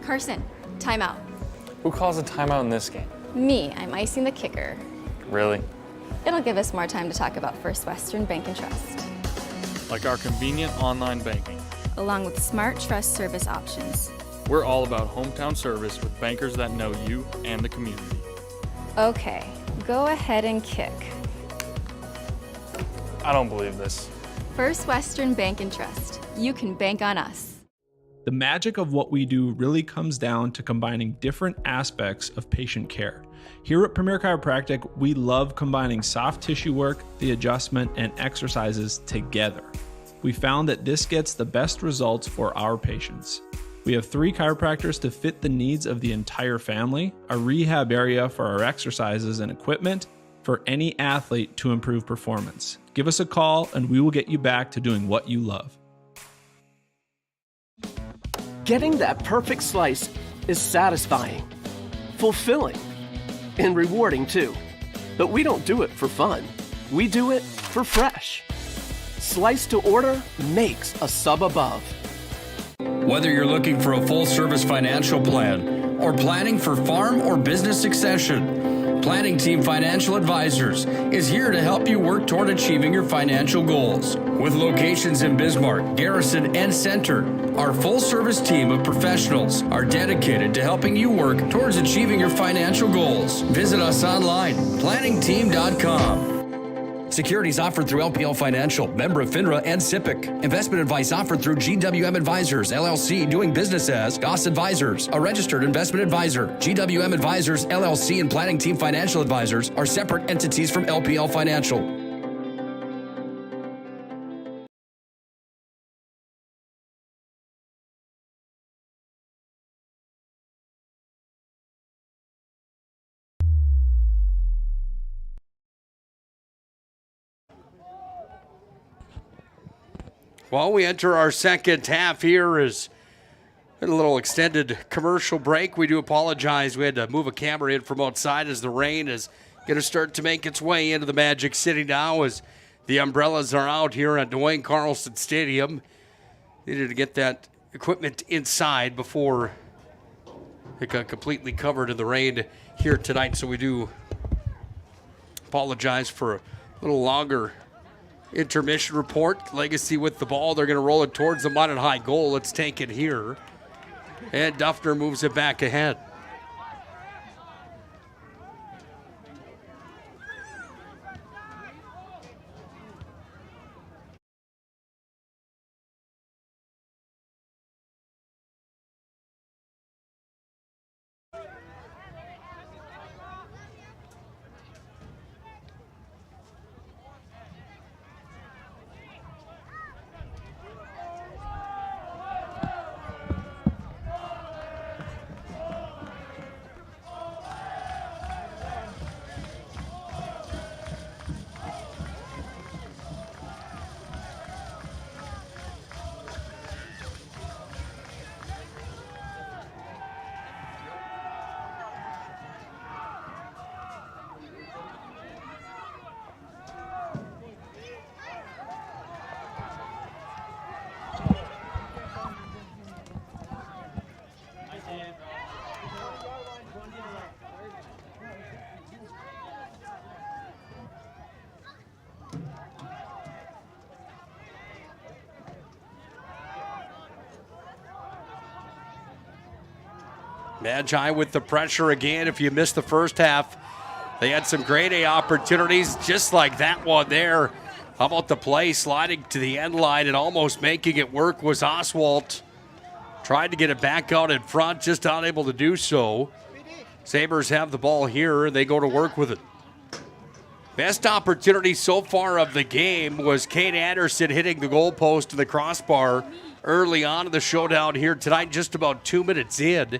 Carlson, timeout. Who calls a timeout in this game? Me, I'm icing the kicker. Really? It'll give us more time to talk about First Western Bank and Trust, Like our convenient online banking. along with smart trust service options. We're all about hometown service with bankers that know you and the community. Okay, go ahead and kick. I don't believe this. First Western Bank and Trust. You can bank on us. The magic of what we do really comes down to combining different aspects of patient care. Here at Premier Chiropractic, we love combining soft tissue work, the adjustment, and exercises together. We found that this gets the best results for our patients. We have 3 chiropractors to fit the needs of the entire family, a rehab area for our exercises and equipment for any athlete to improve performance. Give us a call and we will get you back to doing what you love. Getting that perfect slice is satisfying, fulfilling, and rewarding too. But we don't do it for fun. We do it for fresh. Slice to order makes a sub above. Whether you're looking for a full-service financial plan or planning for farm or business succession, Planning Team Financial Advisors is here to help you work toward achieving your financial goals. With locations in Bismarck, Garrison, and Center, our full-service team of professionals are dedicated to helping you work towards achieving your financial goals. Visit us online, planningteam.com. Securities offered through LPL Financial, member of FINRA and SIPC. Investment advice offered through GWM Advisors, LLC, doing business as Goss Advisors, a registered investment advisor. GWM Advisors, LLC, and Planning Team Financial Advisors are separate entities from LPL Financial. Well, we enter our second half here as a little extended commercial break. We do apologize. We had to move a camera in from outside as the rain is going to start to make its way into the Magic City now as the umbrellas are out here at Duane Carlson Stadium. Needed to get that equipment inside before it got completely covered in the rain here tonight. So we do apologize for a little longer intermission report. Legacy with the ball. They're going to roll it towards the Minot High goal. Let's take it here. And Duffner moves it back ahead. Magi with the pressure again. If you missed the first half, they had some grade A opportunities just like that one there. How about the play sliding to the end line and almost making it work was Oswalt. Tried to get it back out in front, just unable to do so. Sabres have the ball here, and they go to work with it. Best opportunity so far of the game was Kate Anderson hitting the goalpost to the crossbar early on in the showdown here tonight, just about 2 minutes in.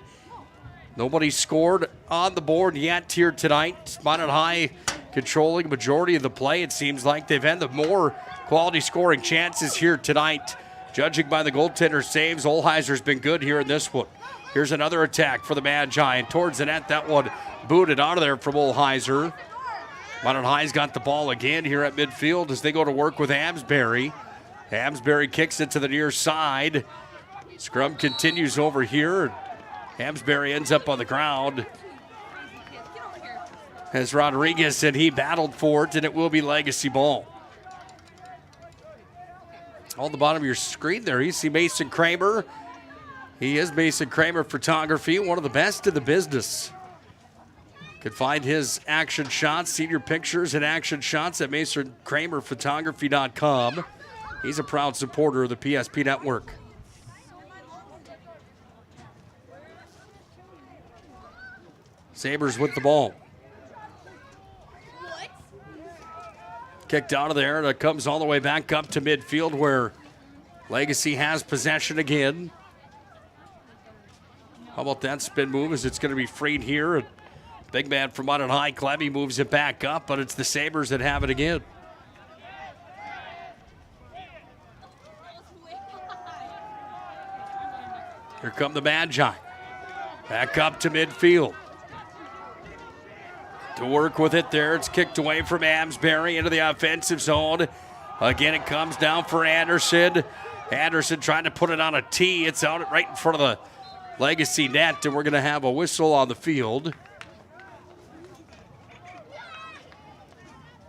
Nobody scored on the board yet here tonight. Minot High controlling majority of the play. It seems like they've had the more quality scoring chances here tonight. Judging by the goaltender saves, Olheiser's been good here in this one. Here's another attack for the Magi, and towards the net, that one booted out of there from Olheiser. Minot High's got the ball again here at midfield as they go to work with Amsbury. Amsbury kicks it to the near side. Scrum continues over here. Hamsbury ends up on the ground. As Rodriguez said, he battled for it, and it will be legacy ball. On the bottom of your screen there, you see Mason Kramer. He is Mason Kramer Photography, one of the best in the business. You can find his action shots, senior pictures and action shots at MasonKramerPhotography.com. He's a proud supporter of the PSP Network. Sabres with the ball. Kicked out of there, and it comes all the way back up to midfield where Legacy has possession again. How about that spin move as it's going to be freed here? And big man from Minot High, Klemme, moves it back up, but it's the Sabres that have it again. Here come the Magi. Back up to midfield. To work with it there, it's kicked away from Amsbury into the offensive zone. Again, it comes down for Anderson. Anderson trying to put it on a tee. It's out right in front of the Legacy net, and we're going to have a whistle on the field.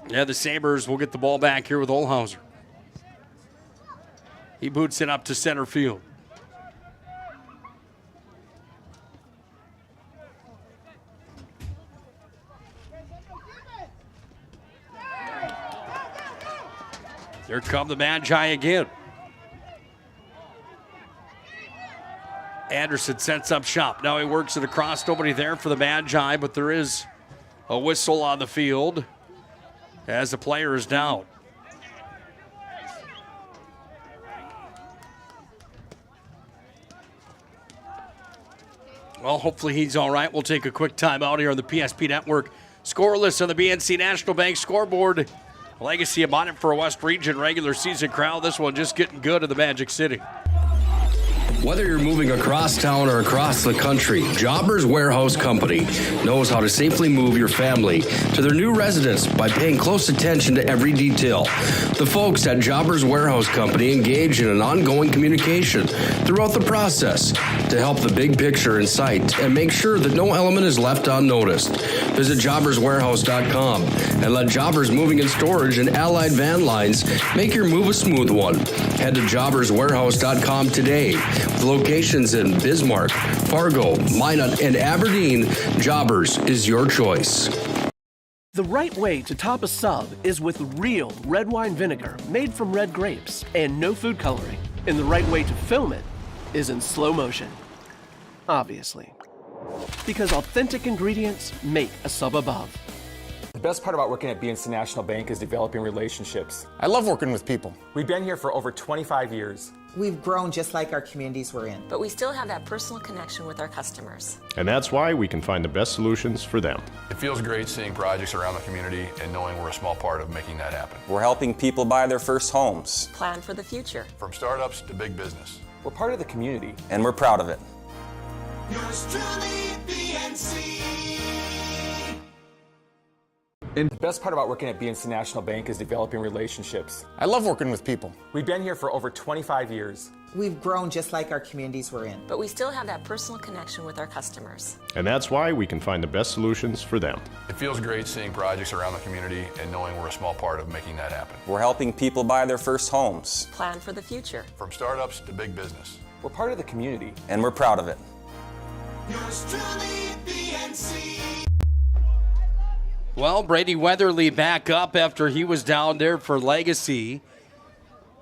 Yeah, the Sabres will get the ball back here with Olhauser. He boots it up to center field. Here come the Magi again. Anderson sets up shop. Now he works it across. Nobody there for the Magi, but there is a whistle on the field as the player is down. Well, hopefully he's all right. We'll take a quick timeout here on the PSP Network. Scoreless on the BNC National Bank scoreboard. Legacy of it for a West Region regular season crowd. This one just getting good in the Magic City. Whether you're moving across town or across the country, Jobbers Warehouse Company knows how to safely move your family to their new residence by paying close attention to every detail. The folks at Jobbers Warehouse Company engage in an ongoing communication throughout the process to help the big picture in sight and make sure that no element is left unnoticed. Visit jobberswarehouse.com and let Jobbers Moving and Storage and Allied Van Lines make your move a smooth one. Head to jobberswarehouse.com today. With locations in Bismarck, Fargo, Minot, and Aberdeen, Jobbers is your choice. The right way to top a sub is with real red wine vinegar made from red grapes and no food coloring. And the right way to film it is in slow motion. Obviously. Because authentic ingredients make a sub above. The best part about working at BNC National Bank is developing relationships. I love working with people. We've been here for over 25 years. We've grown just like our communities we're in. But we still have that personal connection with our customers. And that's why we can find the best solutions for them. It feels great seeing projects around the community and knowing we're a small part of making that happen. We're helping people buy their first homes. Plan for the future. From startups to big business. We're part of the community. And we're proud of it. Yours truly, BNC. And the best part about working at BNC National Bank is developing relationships. I love working with people. We've been here for over 25 years. We've grown just like our communities we're in. But we still have that personal connection with our customers. And that's why we can find the best solutions for them. It feels great seeing projects around the community and knowing we're a small part of making that happen. We're helping people buy their first homes. Plan for the future. From startups to big business. We're part of the community. And we're proud of it. Yours truly, BNC. Well, Brady Weatherly back up after he was down there for Legacy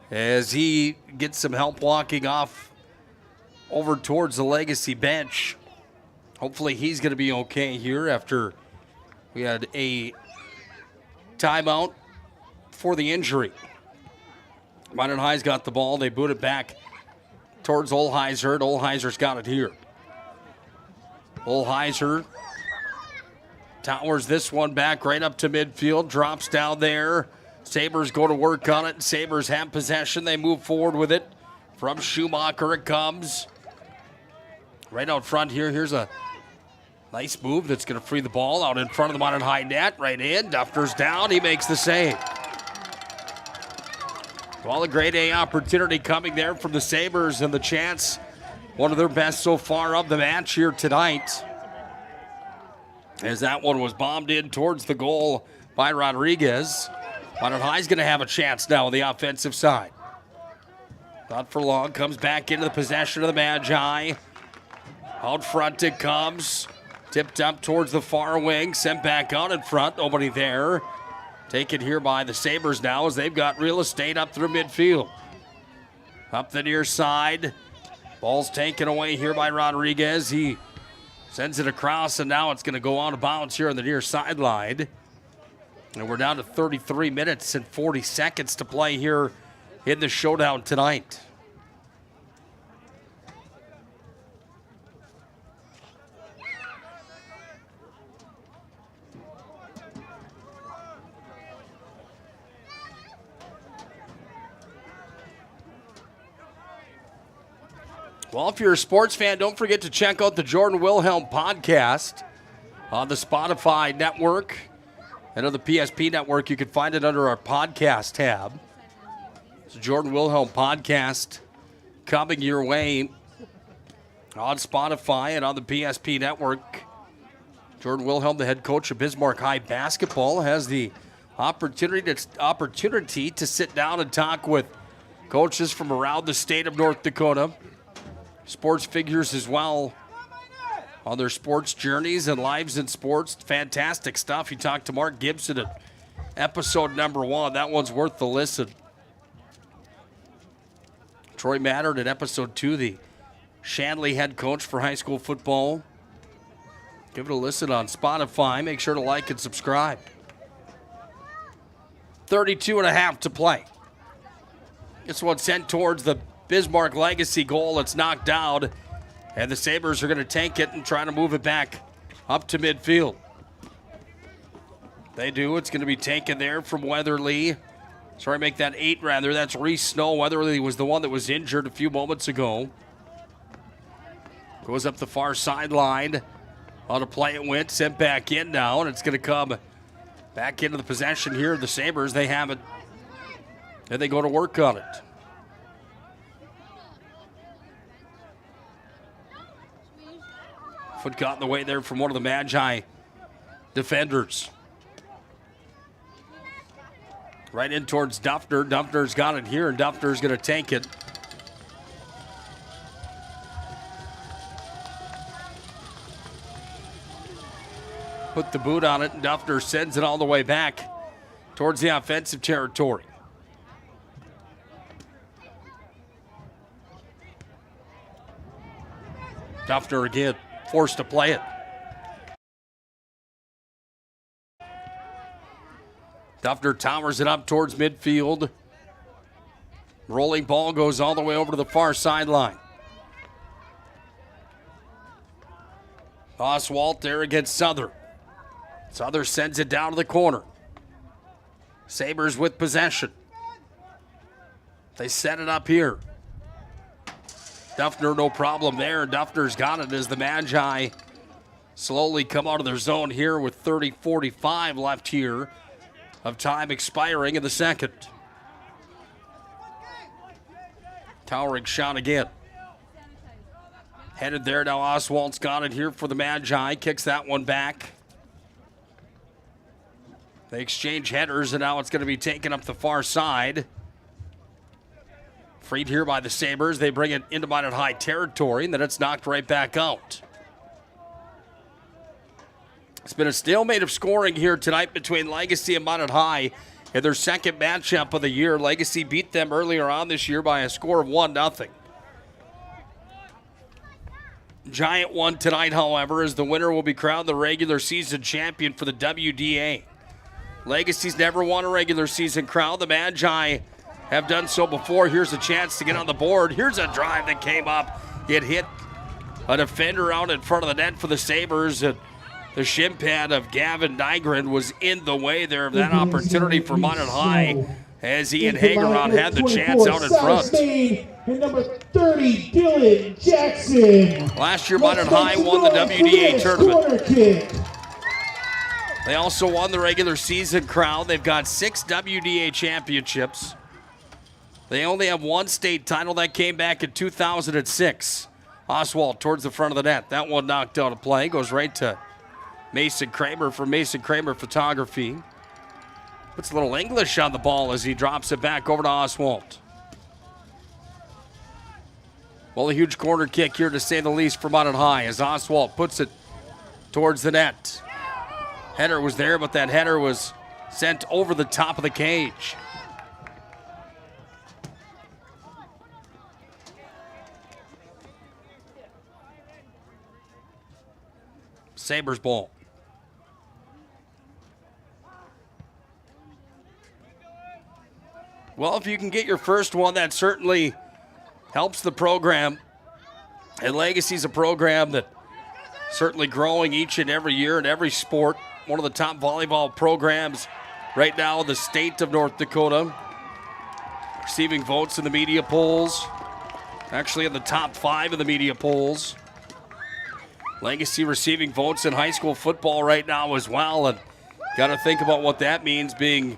as he gets some help walking off over towards the Legacy bench. Hopefully he's going to be okay here after we had a timeout for the injury. Minot High's got the ball. They boot it back towards Olhauser. Olhauser's got it here. Olhauser towers this one back right up to midfield, drops down there. Sabres go to work on it. Sabres have possession. They move forward with it. From Schumacher it comes. Right out front here. Here's a nice move that's going to free the ball out in front of the Minot High net. Right in. Dufter's down. He makes the save. Well, a grade A opportunity coming there from the Sabres and the chance one of their best so far of the match here tonight. As that one was bombed in towards the goal by Rodriguez. Minot High's going to have a chance now on the offensive side. Not for long, comes back into the possession of the Magi. Out front it comes. Tipped up towards the far wing, sent back out in front, nobody there. Taken here by the Sabres now as they've got real estate up through midfield. Up the near side. Ball's taken away here by Rodriguez. He sends it across, and now it's going to go out of bounds here on the near sideline. And we're down to 33 minutes and 40 seconds to play here in the showdown tonight. Well, if you're a sports fan, don't forget to check out the Jordan Wilhelm podcast on the Spotify network and on the PSP network. You can find it under our podcast tab. It's a Jordan Wilhelm podcast coming your way on Spotify and on the PSP network. Jordan Wilhelm, the head coach of Bismarck High basketball, has the opportunity to sit down and talk with coaches from around the state of North Dakota. Sports figures as well on their sports journeys and lives in sports. Fantastic stuff. You talked to Mark Gibson at episode number 1. That one's worth the listen. Troy Mattern at episode 2, the Shanley head coach for high school football. Give it a listen on Spotify. Make sure to like and subscribe. 32.5 to play. This one sent towards the Bismarck Legacy goal. It's knocked down, and the Sabres are going to take it and try to move it back up to midfield. They do. It's going to be taken there from Weatherly. Sorry, make that 8 rather. That's Reese Snow. Weatherly was the one that was injured a few moments ago. Goes up the far sideline. On a play it went, sent back in now, and it's going to come back into the possession here of the Sabres. They have it, and they go to work on it. Foot got in the way there from one of the Magi defenders. Right in towards Duffner. Duffner's got it here, and Duffner's going to take it. Put the boot on it, and Duffner sends it all the way back towards the offensive territory. Duffner again, forced to play it. Duffner towers it up towards midfield. Rolling ball goes all the way over to the far sideline. Oswalt there against Souther. Souther sends it down to the corner. Sabres with possession. They set it up here. Duffner, no problem there. Duffner's got it as the Magi slowly come out of their zone here with 30:45 left here of time expiring in the second. Towering shot again. Headed there now. Oswald's got it here for the Magi. Kicks that one back. They exchange headers, and now it's going to be taken up the far side. Freed here by the Sabres. They bring it into Minot High territory, and then it's knocked right back out. It's been a stalemate of scoring here tonight between Legacy and Minot High in their second matchup of the year. Legacy beat them earlier on this year by a score of 1-0. Giant won tonight, however, as the winner will be crowned the regular season champion for the WDA. Legacy's never won a regular season crown. The Magi have done so before. Here's a chance to get on the board. Here's a drive that came up. It hit a defender out in front of the net for the Sabres. And the shin pad of Gavin Nygren was in the way there of that opportunity for Minot High as he and Hageron had the chance out in front. And number 30, Dylan Jackson. Last year, Minot High won the WDA tournament. They also won the regular season crown. They've got 6 WDA championships. They only have one state title that came back in 2006. Oswald towards the front of the net. That one knocked out of play. Goes right to Mason Kramer from Mason Kramer Photography. Puts a little English on the ball as he drops it back over to Oswald. Well, a huge corner kick here to say the least for Minot High as Oswald puts it towards the net. Header was there, but that header was sent over the top of the cage. Sabres ball. Well, if you can get your first one, that certainly helps the program. And Legacy's a program that certainly growing each and every year in every sport. One of the top volleyball programs right now in the state of North Dakota. Receiving votes in the media polls. Actually in the top 5 of the media polls. Legacy receiving votes in high school football right now as well. And got to think about what that means being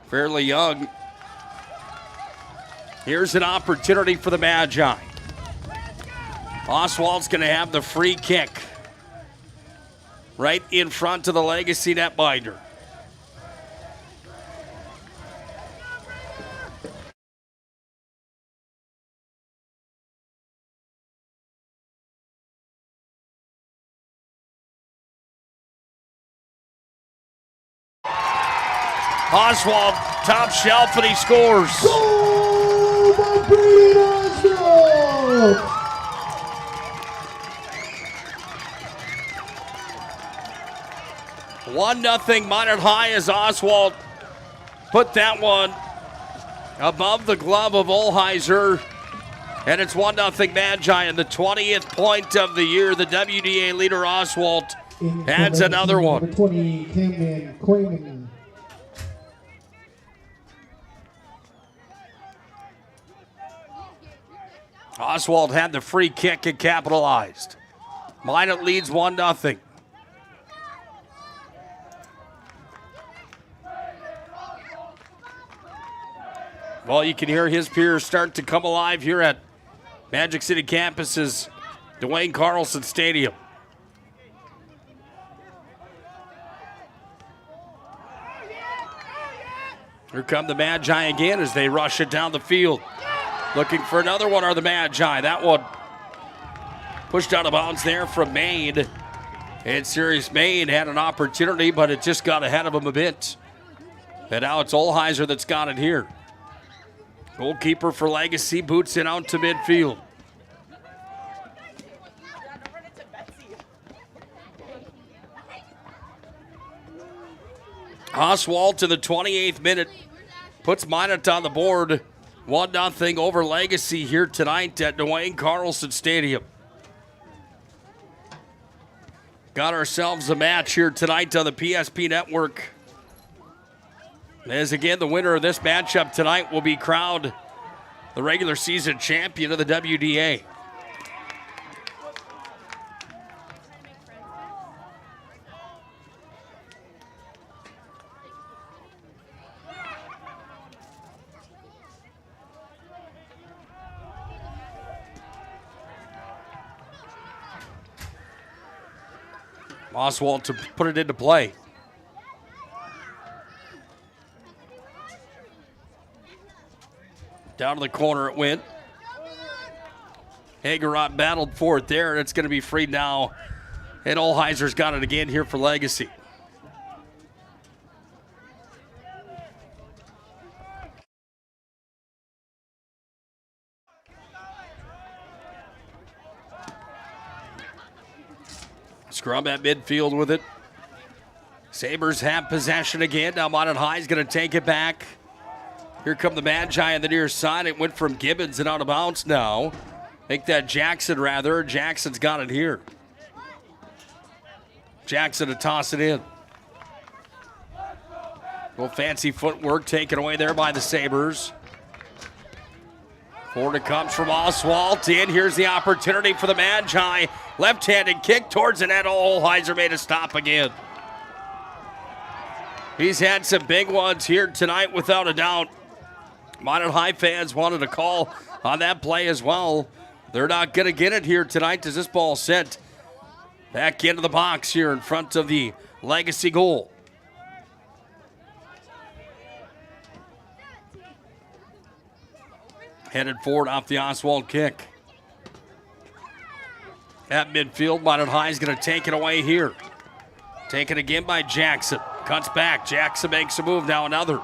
fairly young. Here's an opportunity for the Magi. Oswald's going to have the free kick right in front of the Legacy netminder. Oswald, top shelf, and he scores. Goal by Brady Oswald! 1-0 Minot High as Oswald put that one above the glove of Olheiser. And it's 1-0 Magi, and the 20th point of the year. The WDA leader Oswald adds another one. Number 20, Camden Quayman. Oswald had the free kick and capitalized. Minot leads 1-0. Well, you can hear his peers start to come alive here at Magic City Campus's Duane Carlson Stadium. Here come the Magi again as they rush it down the field. Looking for another one are the Magi. That one pushed out of bounds there from Maine. And Sirius Maine had an opportunity, but it just got ahead of him a bit. And now it's Olheiser that's got it here. Goalkeeper for Legacy boots it out to midfield. Oswald to the 28th minute puts Minot on the board. 1-0 over Legacy here tonight at Duane Carlson Stadium. Got ourselves a match here tonight on the PSP Network. As again, the winner of this matchup tonight will be crowned the regular season champion of the WDA. Oswald to put it into play. Down to the corner it went. Hagerot battled for it there, and it's going to be freed now. And Olheiser's got it again here for Legacy. Scrum at midfield with it. Sabres have possession again. Now Minot High is going to take it back. Here come the Magi on the near side. It went from Gibbons and out of bounds now. Make that Jackson rather. Jackson's got it here. Jackson to toss it in. Little fancy footwork taken away there by the Sabres. Forward it comes from Oswald in. Here's the opportunity for the Magi. Left-handed kick towards the net. Olheiser made a stop again. He's had some big ones here tonight without a doubt. Minot High fans wanted a call on that play as well. They're not going to get it here tonight as this ball sent back into the box here in front of the Legacy goal. Headed forward off the Oswald kick. At midfield, Minot High is going to take it away here. Taken again by Jackson. Cuts back. Jackson makes a move. Now another.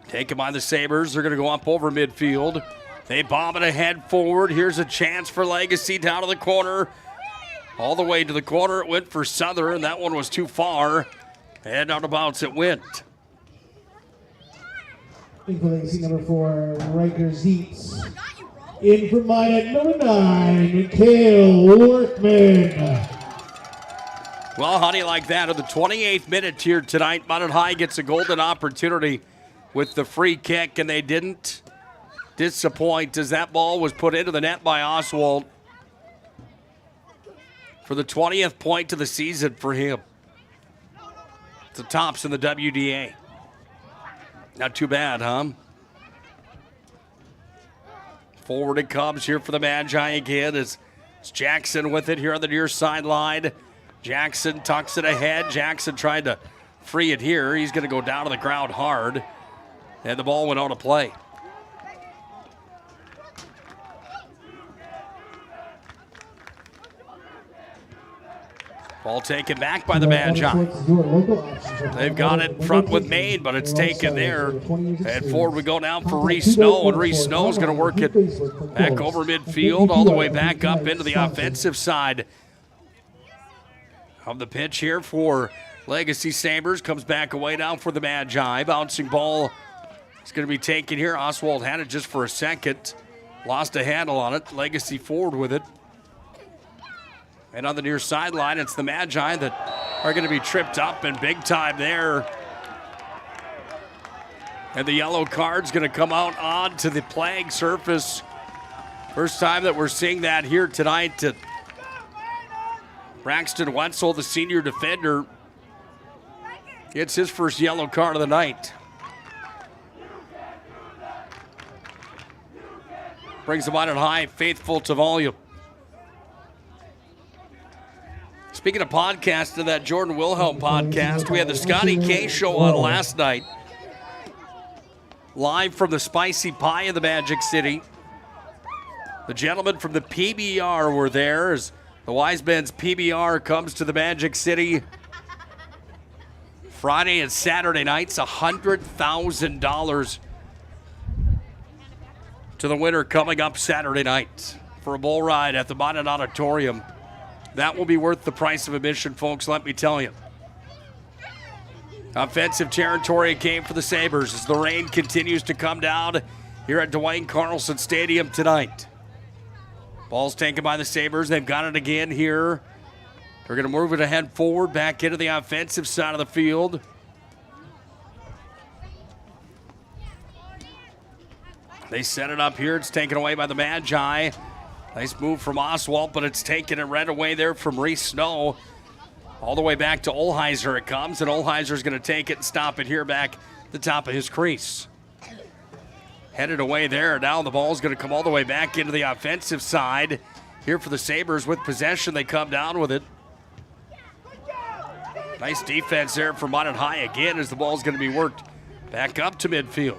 Taken by the Sabres. They're going to go up over midfield. They bomb it ahead forward. Here's a chance for Legacy down to the corner. All the way to the corner. It went for Southern. That one was too far. And out of bounds it went. In for Legacy, number 4, Riker Zeitz. In for Minot, number 9, Cale Workman. Well, how do you like that? At the 28th minute here tonight, Minot High gets a golden opportunity with the free kick, and they didn't disappoint as that ball was put into the net by Oswald for the 20th point of the season for him. It's the tops in the WDA. Not too bad, huh? Forward it comes here for the Magi again. It's Jackson with it here on the near sideline. Jackson tucks it ahead. Jackson tried to free it here. He's going to go down to the ground hard. And the ball went out of play. Ball taken back by the Magi. They've got it in front with Maine, but it's taken there. And forward we go now for Reese Snow, and Reese Snow is going to work it back over midfield, all the way back up into the offensive side of the pitch here for Legacy Sabres. Comes back away now for the Magi. Bouncing ball is going to be taken here. Oswald had it just for a second. Lost a handle on it. Legacy forward with it. And on the near sideline, it's the Magi that are going to be tripped up and big time there. And the yellow card's going to come out onto the playing surface. First time that we're seeing that here tonight. Braxton Wetzel, the senior defender, gets his first yellow card of the night. Brings the Minot High faithful to volume. Speaking of podcasts, to that Jordan Wilhelm podcast, we had the Scotty K show on last night. Live from the Spicy Pie in the Magic City. The gentlemen from the PBR were there as the Wise Men's PBR comes to the Magic City Friday and Saturday nights. $100,000 to the winner coming up Saturday night for a bull ride at the Minot Auditorium. That will be worth the price of admission, folks, let me tell you. Offensive territory came for the Sabres as the rain continues to come down here at Duane Carlson Stadium tonight. Ball's taken by the Sabres. They've got it again here. They're going to move it ahead forward, back into the offensive side of the field. They set it up here. It's taken away by the Magi. Nice move from Oswald, but it's taken and right away there from Reese Snow. All the way back to Olheiser it comes, and Olheiser's going to take it and stop it here back at the top of his crease. Headed away there. Now the ball's going to come all the way back into the offensive side. Here for the Sabres with possession. They come down with it. Nice defense there for Minot High again as the ball's going to be worked back up to midfield.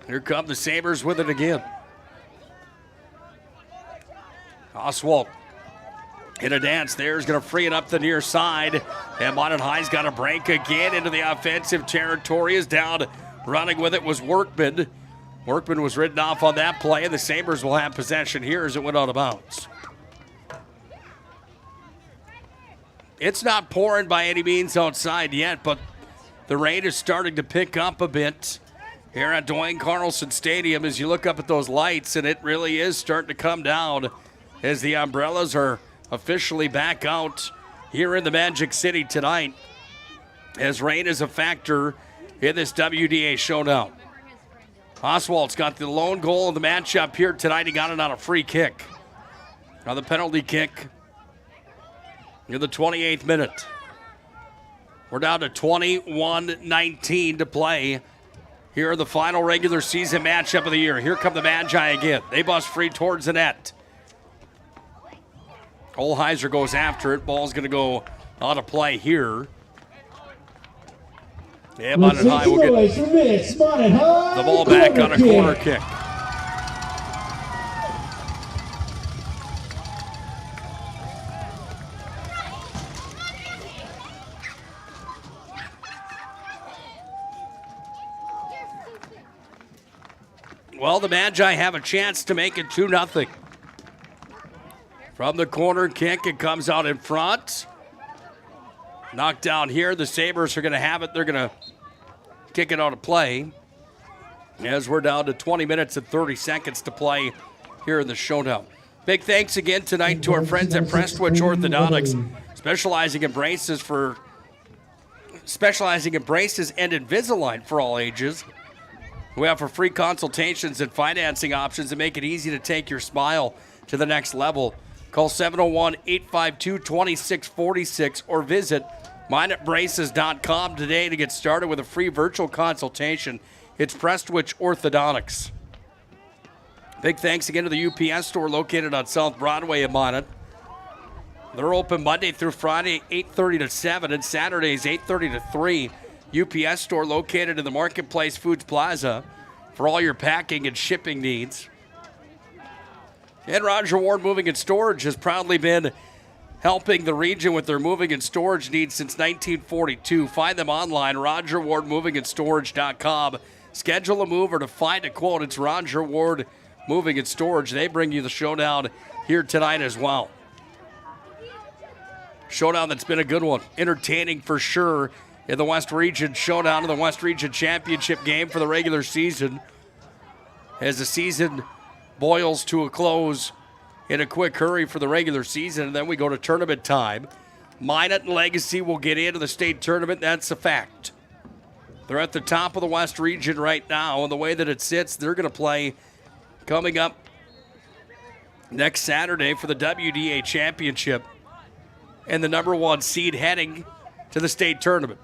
Here come the Sabres with it again. Oswald in a dance there is going to free it up the near side. And Minot High's got a break again into the offensive territory. Is down running with it was Workman. Workman was ridden off on that play, and the Sabres will have possession here as it went out of bounds. It's not pouring by any means outside yet, but the rain is starting to pick up a bit here at Duane Carlson Stadium as you look up at those lights, and it really is starting to come down as the umbrellas are officially back out here in the Magic City tonight as rain is a factor in this WDA showdown. Oswald's got the lone goal of the matchup here tonight. He got it on a free kick. On the penalty kick in the 28th minute. We're down to 21-19 to play here in the final regular season matchup of the year. Here come the Magi again. They bust free towards the net. Olheiser goes after it. Ball's going to go out of play here. Yeah, Minot High will get the ball back on a corner kick. Well, the Magi have a chance to make it 2-0. From the corner kick, it comes out in front. Knocked down here. The Sabres are going to have it. They're going to kick it out of play. As we're down to 20 minutes and 30 seconds to play here in the showdown. Big thanks again tonight to our friends at Prestwich Orthodontics, specializing in braces and Invisalign for all ages. We offer free consultations and financing options that make it easy to take your smile to the next level. Call 701-852-2646 or visit minotbraces.com today to get started with a free virtual consultation. It's Prestwich Orthodontics. Big thanks again to the UPS store located on South Broadway in Minot. They're open Monday through Friday, 8:30 to 7, and Saturdays, 8:30 to 3. UPS store located in the Marketplace Foods Plaza for all your packing and shipping needs. And Roger Ward Moving and Storage has proudly been helping the region with their moving and storage needs since 1942. Find them online, RogerWardMovingAndStorage.com. Schedule a move or to find a quote. It's Roger Ward Moving and Storage. They bring you the showdown here tonight as well. Showdown that's been a good one. Entertaining for sure in the West Region Showdown in the West Region Championship game for the regular season. As the season boils to a close in a quick hurry for the regular season, and then we go to tournament time. Minot and Legacy will get into the state tournament. That's a fact. They're at the top of the West Region right now, and the way that it sits, they're going to play coming up next Saturday for the WDA Championship and the number one seed heading to the state tournament.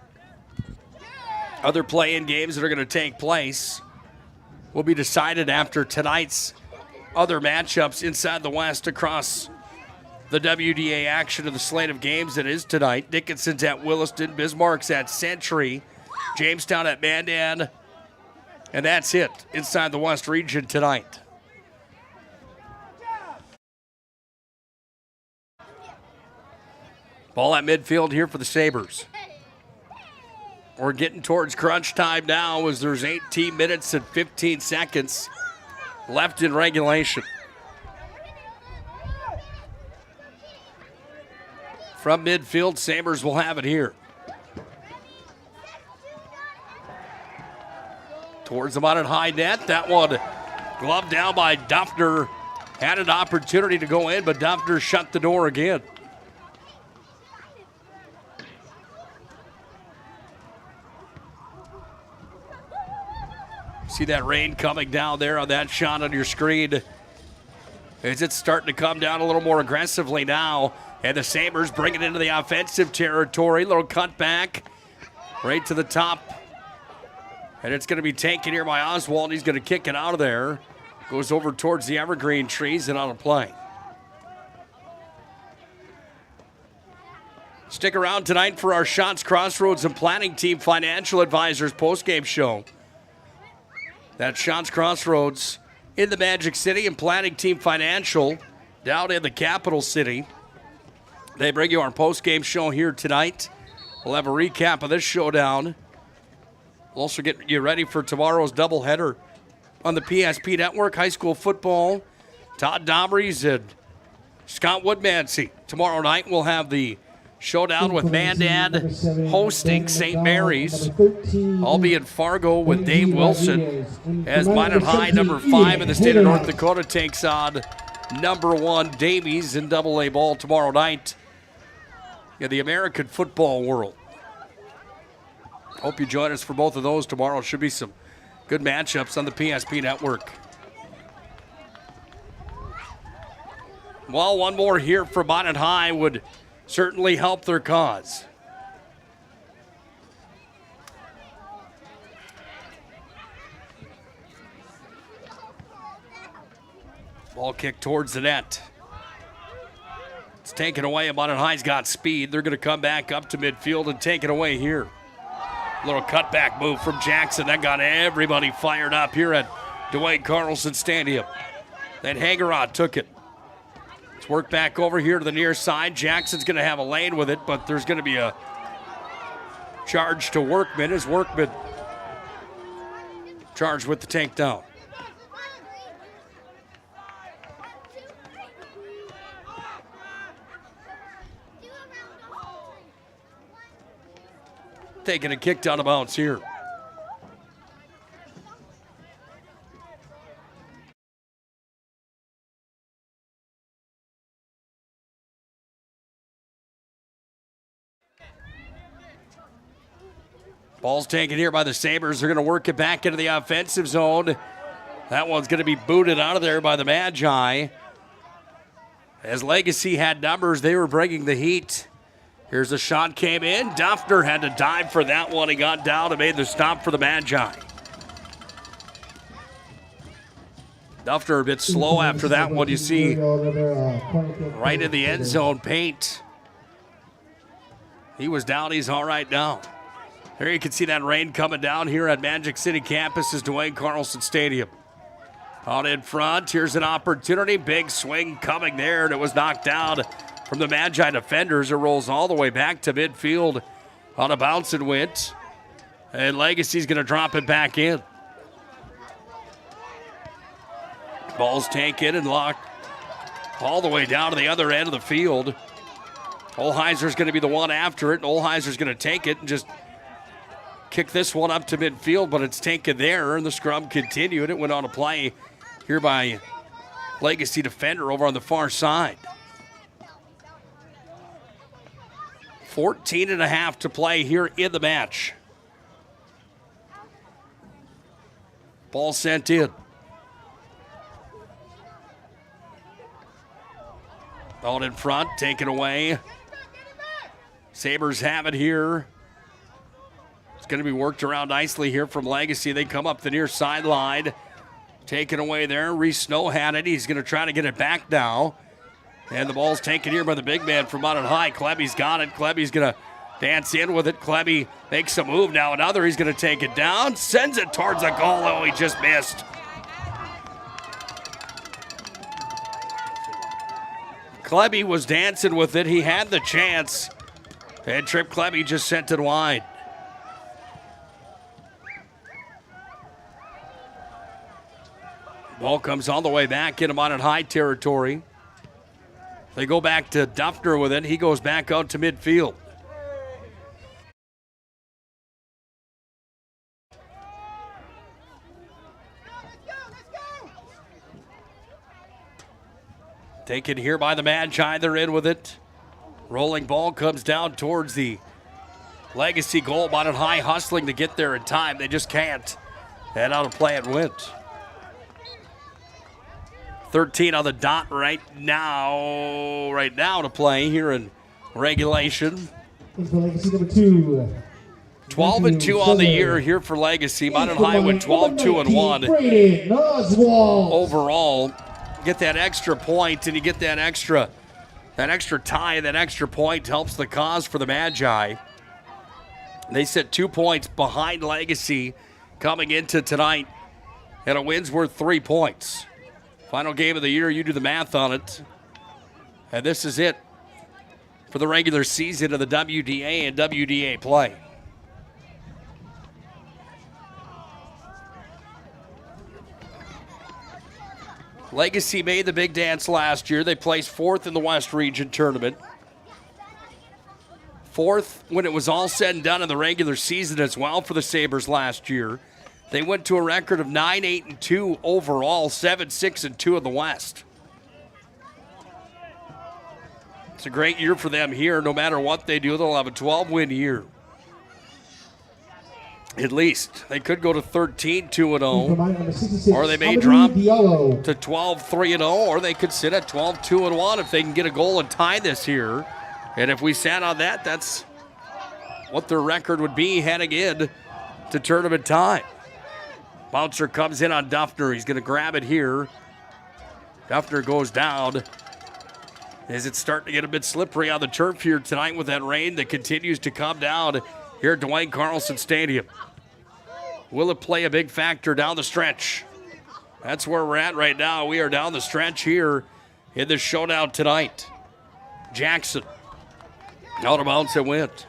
Other play-in games that are going to take place will be decided after tonight's other matchups inside the West across the WDA action of the slate of games that is tonight. Dickinson's at Williston, Bismarck's at Century, Jamestown at Mandan, and that's it inside the West Region tonight. Ball at midfield here for the Sabres. We're getting towards crunch time now as there's 18 minutes and 15 seconds left in regulation. From midfield, Sabres will have it here. Towards the Minot High net. That one gloved down by Duffner. Had an opportunity to go in, but Duffner shut the door again. See that rain coming down there on that shot on your screen. As it's starting to come down a little more aggressively now. And the Sabres bring it into the offensive territory. Little cutback right to the top. And it's going to be taken here by Oswald. He's going to kick it out of there. Goes over towards the evergreen trees and out of play. Stick around tonight for our Shots, Crossroads, and Planning Team Financial Advisors postgame show. That's Shots, Crossroads in the Magic City and Planning Team Financial down in the capital city. They bring you our postgame show here tonight. We'll have a recap of this showdown. We'll also get you ready for tomorrow's doubleheader on the PSP Network. High school football, Todd Dobries and Scott Woodmansey. Tomorrow night we'll have the showdown with Mandan hosting St. Mary's. I'll be in Fargo with Dave Wilson as Minot High, number 5 in the state of North Dakota, takes on number 1 Davies in AA ball tomorrow night in the American football world. Hope you join us for both of those tomorrow. Should be some good matchups on the PSP Network. Well, one more here for Minot High would certainly help their cause. Ball kicked towards the net. It's taken away. Minot High's got speed. They're going to come back up to midfield and take it away here. Little cutback move from Jackson. That got everybody fired up here at Duane Carlson Stadium. Then Hagerod took it. It's worked back over here to the near side. Jackson's going to have a lane with it, but there's going to be a charge to Workman as Workman charged with the takedown. Taking a kick down the bounce here. Ball's taken here by the Sabres. They're going to work it back into the offensive zone. That one's going to be booted out of there by the Magi. As Legacy had numbers, they were bringing the heat. Here's a shot came in. Duffner had to dive for that one. He got down and made the stop for the Magi. Duffner a bit slow after that one. You see right in the end zone paint. He was down. He's all right now. There you can see that rain coming down here at Magic City campus is Duane Carlson Stadium. Out in front, here's an opportunity. Big swing coming there, and it was knocked down from the Magi defenders. It rolls all the way back to midfield on a bounce and went. And Legacy's going to drop it back in. Ball's taken and locked all the way down to the other end of the field. Olheiser's going to be the one after it. Olheiser's going to take it and just kick this one up to midfield, but it's taken there, and the scrum continued. It went on a play here by Legacy defender over on the far side. 14.5 to play here in the match. Ball sent in. Out in front, taken away. Sabres have it here. It's going to be worked around nicely here from Legacy. They come up the near sideline. Taken away there. Reese Snow had it. He's going to try to get it back now. And the ball's taken here by the big man from Minot High. Kleby's got it. Kleby's going to dance in with it. Kleby makes a move now. Another. He's going to take it down. Sends it towards the goal. Oh, he just missed. Kleby was dancing with it. He had the chance. And Trip Kleby just sent it wide. Ball comes all the way back into Minot High territory. They go back to Duffner with it. He goes back out to midfield. Taken here by the Magi. They're in with it. Rolling ball comes down towards the Legacy goal. Minot High hustling to get there in time. They just can't. And out of play it went. 13 on the dot right now to play here in regulation. Legacy number 2. 12-2 on the year here for Legacy. Minot High went 12-2-1 overall. Get that extra point, and you get that extra tie, that extra point helps the cause for the Magi. They sit 2 points behind Legacy coming into tonight, and a win's worth 3 points. Final game of the year, you do the math on it. And this is it for the regular season of the WDA and WDA play. Legacy made the big dance last year. They placed 4th in the West Region tournament. 4th when it was all said and done in the regular season as well for the Sabres last year. They went to a record of 9-8-2 overall, 7-6-2 in the West. It's a great year for them here. No matter what they do, they'll have a 12-win year. At least. They could go to 13-2-0, or they may drop to 12-3-0, or they could sit at 12-2-1 if they can get a goal and tie this here. And if we sat on that, that's what their record would be heading in to tournament time. Bouncer comes in on Duffner. He's going to grab it here. Duffner goes down as it's starting to get a bit slippery on the turf here tonight with that rain that continues to come down here at Duane Carlson Stadium. Will it play a big factor down the stretch? That's where we're at right now. We are down the stretch here in this showdown tonight. Jackson. Out of bounds it went.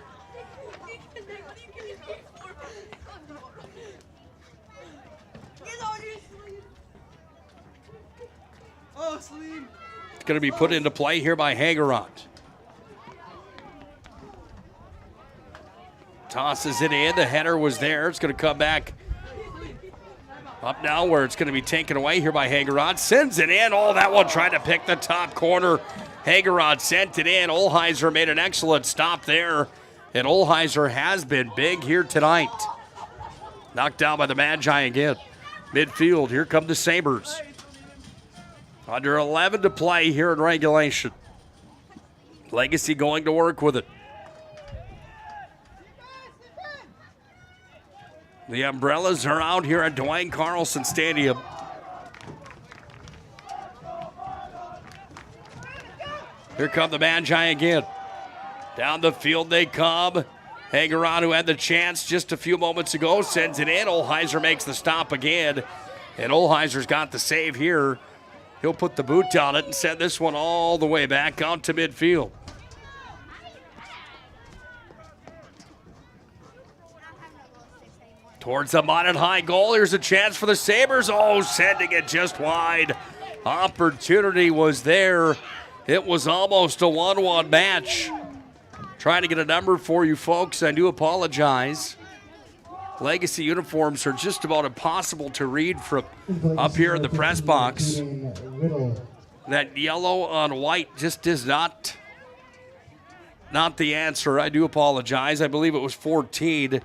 It's going to be put into play here by Hagerot. Tosses it in. The header was there. It's going to come back up now where it's going to be taken away here by Hagerot. Sends it in. Oh, that one trying to pick the top corner. Hagerot sent it in. Olheiser made an excellent stop there. And Olheiser has been big here tonight. Knocked down by the Magi again. Midfield, here come the Sabres. Under 11 to play here in regulation. Legacy going to work with it. The umbrellas are out here at Duane Carlson Stadium. Here come the Magi again. Down the field they come. Hagerot, who had the chance just a few moments ago, sends it in. Olheiser makes the stop again. And Olheiser's got the save here. He'll put the boot on it and send this one all the way back out to midfield. Towards the Minot high goal. Here's a chance for the Sabres. Oh, sending it just wide. Opportunity was there. It was almost a 1-1 match. Trying to get a number for you folks. I do apologize. Legacy uniforms are just about impossible to read from up here in the press box. That yellow on white just is not the answer. I do apologize. I believe it was 14.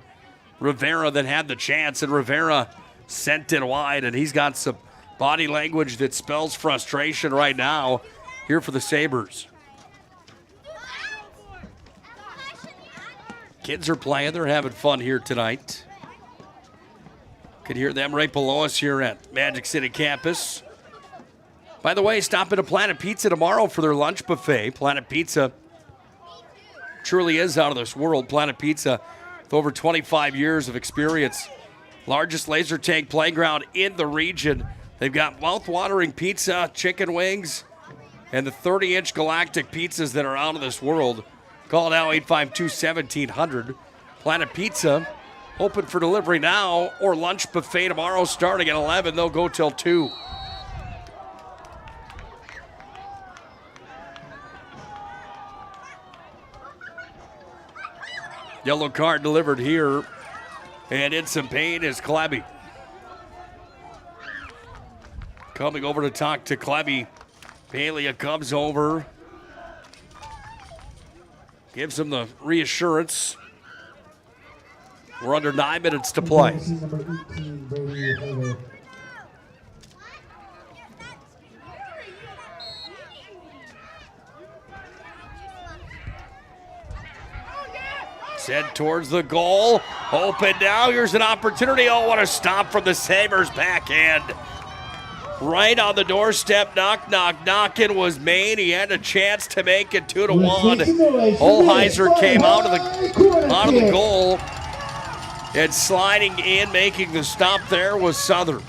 Rivera that had the chance, and Rivera sent it wide, and he's got some body language that spells frustration right now here for the Sabres. Kids are playing. They're having fun here tonight. Could hear them right below us here at Magic City campus. By the way, stop into Planet Pizza tomorrow for their lunch buffet. Planet Pizza truly is out of this world. Planet Pizza with over 25 years of experience. Largest laser tag playground in the region. They've got mouth-watering pizza, chicken wings, and the 30-inch galactic pizzas that are out of this world. Call now 852-1700. Planet Pizza, open for delivery now, or lunch buffet tomorrow starting at 11. They'll go till 2. Yellow card delivered here. And in some pain is Klebby. Coming over to talk to Klebby. Bailey comes over. Gives him the reassurance. We're under 9 minutes to play. Sent towards the goal. Open now. Here's an opportunity. Oh, what a stop from the Sabres back end. Right on the doorstep. Knocking was made. He had a chance to make it 2-1. Olheiser came out of the goal. And sliding in, making the stop there was Southern.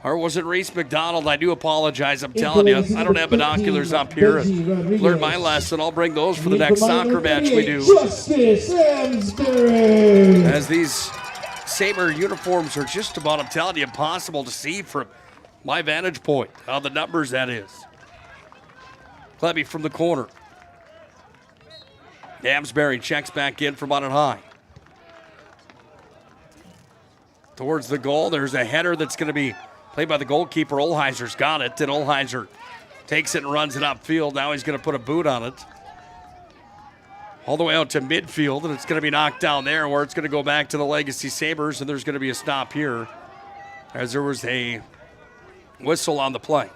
Or was it Reese McDonald? I do apologize. I'm telling you, I don't have binoculars up here. And learned my lesson. I'll bring those for the next soccer match we do. As these Sabre uniforms are just about, I'm telling you, impossible to see from my vantage point. How the numbers, that is. Klebby from the corner. Damsbury checks back in from on it high. Towards the goal, there's a header that's going to be played by the goalkeeper. Olheiser's got it, and Olheiser takes it and runs it upfield. Now he's going to put a boot on it. All the way out to midfield, and it's going to be knocked down there where it's going to go back to the Legacy Sabres, and there's going to be a stop here as there was a whistle on the play.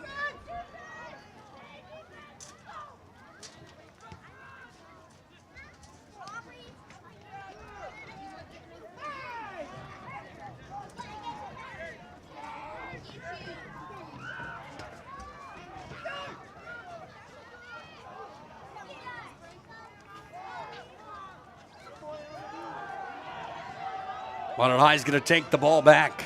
Minot High is going to take the ball back.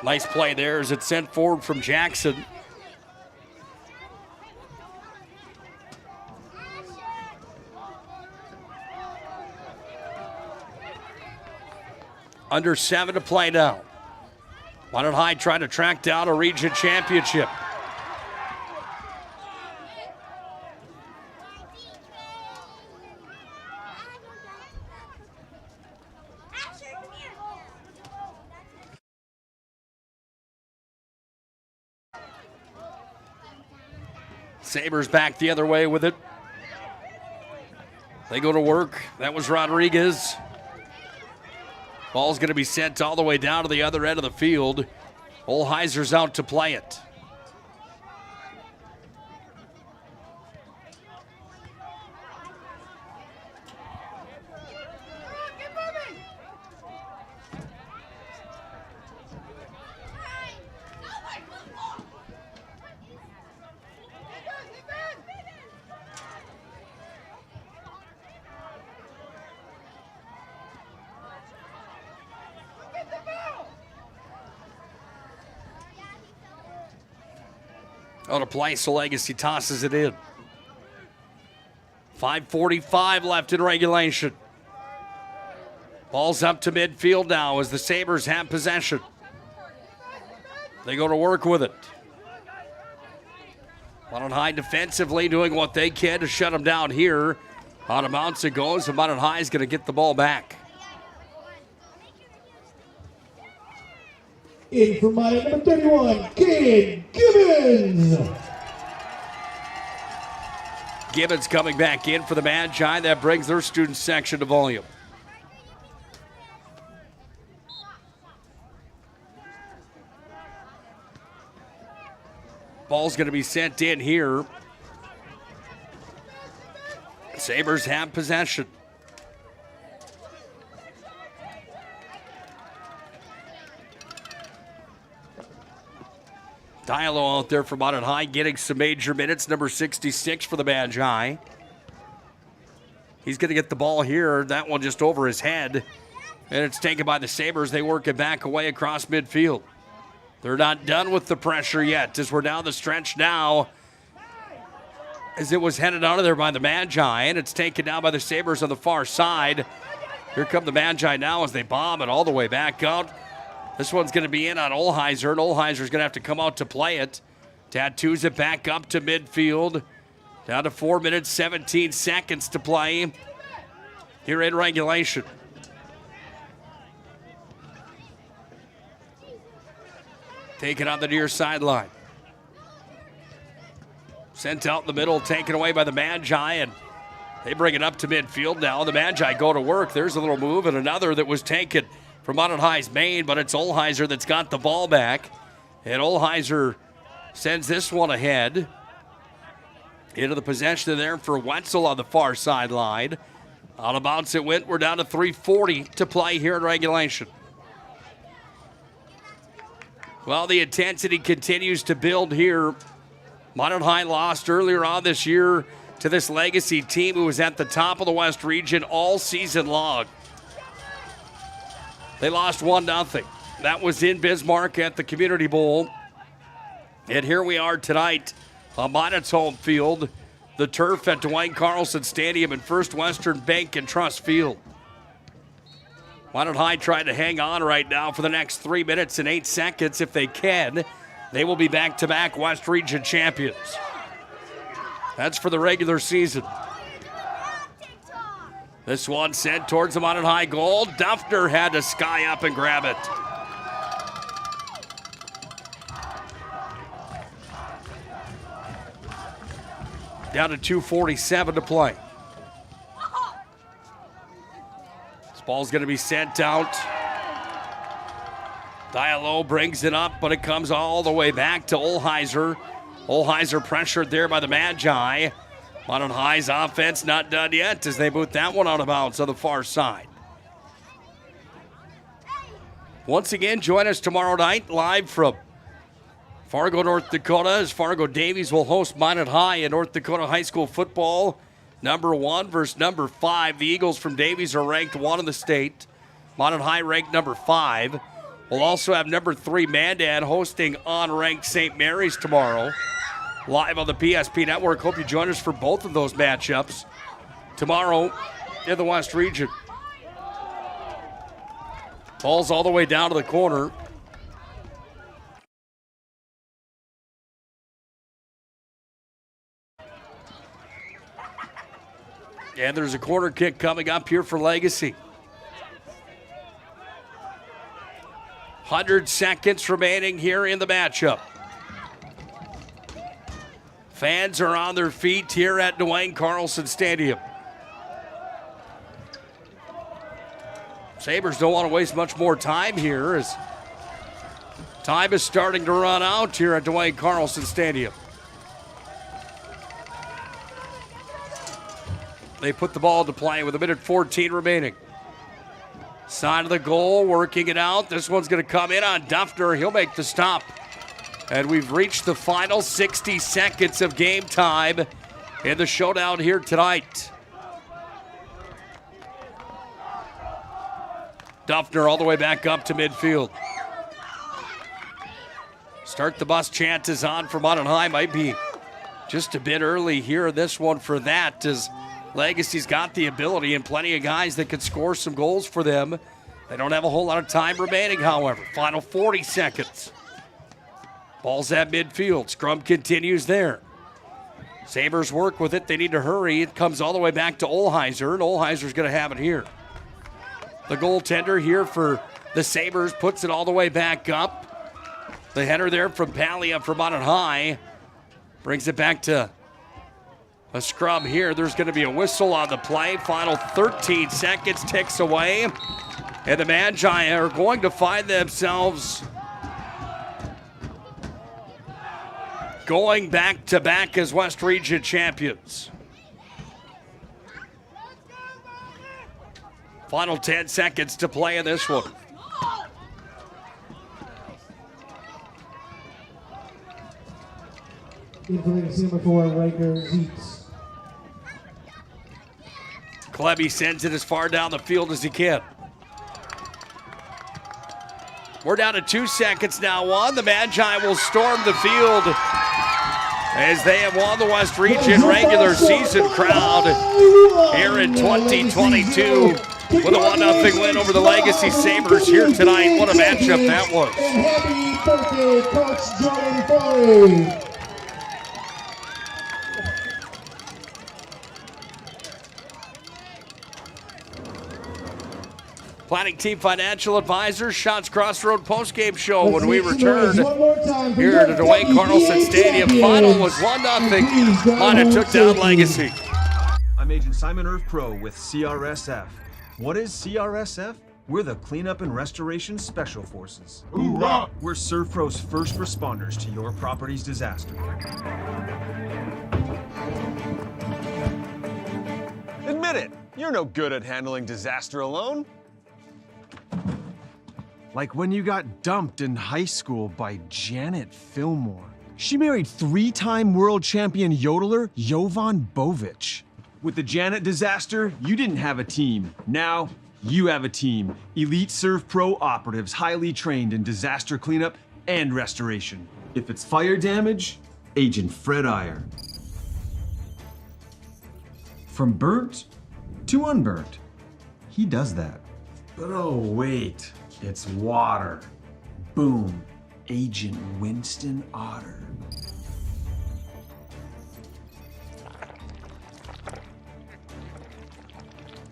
Nice play there as it's sent forward from Jackson. Under 7 to play now. Minot High trying to track down a region championship. Sabres back the other way with it. They go to work. That was Rodriguez. Ball's going to be sent all the way down to the other end of the field. Olheiser's out to play it. On a play, so Legacy tosses it in. 5:45 left in regulation. Ball's up to midfield now as the Sabres have possession. They go to work with it. Minot High defensively doing what they can to shut them down here. Out of bounds it goes, and Minot High is going to get the ball back. In for Minot, number 31, Caden Gibbons. Gibbons coming back in for the Magi. That brings their student section to volume. Ball's going to be sent in here. Sabres have possession. Diallo out there for Minot High getting some major minutes. Number 66 for the Magi. He's going to get the ball here. That one just over his head. And it's taken by the Sabres. They work it back away across midfield. They're not done with the pressure yet as we're down the stretch now. As it was headed out of there by the Magi. And it's taken down by the Sabres on the far side. Here come the Magi now as they bomb it all the way back out. This one's going to be in on Olheiser, and Olheiser's going to have to come out to play it. Tattoos it back up to midfield. Down to 4 minutes, 17 seconds to play here in regulation. Taken on the near sideline. Sent out in the middle, taken away by the Magi, and they bring it up to midfield now. The Magi go to work. There's a little move, and another that was taken from Minot High's main, but it's Olheiser that's got the ball back. And Olheiser sends this one ahead. Into the possession there for Wetzel on the far sideline. Out of bounds it went. We're down to 3:40 to play here in regulation. Well, the intensity continues to build here. Minot High lost earlier on this year to this Legacy team who was at the top of the West region all season long. They lost 1-0. That was in Bismarck at the Community Bowl. And here we are tonight on Minot's home field, the turf at Duane Carlson Stadium and First Western Bank and Trust Field. Minot High trying to hang on right now for the next 3 minutes and 8 seconds. If they can, they will be back-to-back West Region champions. That's for the regular season. This one sent towards the Minot High goal. Duffner had to sky up and grab it. Down to 2:47 to play. This ball's going to be sent out. Diallo brings it up, but it comes all the way back to Olheiser. Olheiser pressured there by the Magi. Minot High's offense not done yet as they boot that one out of bounds on the far side. Once again, join us tomorrow night live from Fargo, North Dakota, as Fargo Davies will host Minot High in North Dakota High School football Number 1 versus number 5. The Eagles from Davies are ranked 1 in the state. Minot High ranked number 5. We'll also have number 3 Mandan hosting unranked St. Mary's tomorrow. Live on the PSP Network. Hope you join us for both of those matchups tomorrow in the West Region. Ball's all the way down to the corner. And there's a corner kick coming up here for Legacy. 100 seconds remaining here in the matchup. Fans are on their feet here at Duane Carlson Stadium. Sabres don't want to waste much more time here as time is starting to run out here at Duane Carlson Stadium. They put the ball into play with 1:14 remaining. Side of the goal, working it out. This one's going to come in on Duffner. He'll make the stop. And we've reached the final 60 seconds of game time in the showdown here tonight. Duffner all the way back up to midfield. Start the bus chant is on for Minot High. Might be just a bit early here in this one for that, as Legacy's got the ability and plenty of guys that could score some goals for them. They don't have a whole lot of time remaining, however. Final 40 seconds. Ball's at midfield. Scrum continues there. Sabres work with it. They need to hurry. It comes all the way back to Olheiser, and Olheiser's going to have it here. The goaltender here for the Sabres puts it all the way back up. The header there from Palia from Minot High brings it back to a scrum here. There's going to be a whistle on the play. Final 13 seconds ticks away. And the Magi are going to find themselves going back-to-back as West Region champions. Final 10 seconds to play in this one. Influence number 4, Riker Zeitz. Klebe sends it as far down the field as he can. We're down to 2 seconds now. The Magi will storm the field as they have won the West Region regular season crowd here in 2022 with a 1-0 win over the Legacy Sabres here tonight. What a matchup that was. And happy birthday, Coach Jordan Foley. Planning Team Financial Advisors, Shots Crossroad postgame show when we return here to Duane Carlson Stadium. Final was 1-0. Minot took down Legacy. I'm Agent Simon Irv Pro with CRSF. What is CRSF? We're the Cleanup and Restoration Special Forces. Hoorah! We're ServPro's first responders to your property's disaster. Admit it, you're no good at handling disaster alone. Like when you got dumped in high school by Janet Fillmore. She married 3-time world champion yodeler Jovan Bovic. With the Janet disaster, you didn't have a team. Now, you have a team. Elite ServPro operatives, highly trained in disaster cleanup and restoration. If it's fire damage, Agent Fred Iyer. From burnt to unburnt, he does that. But oh wait, it's water. Boom, Agent Winston Otter.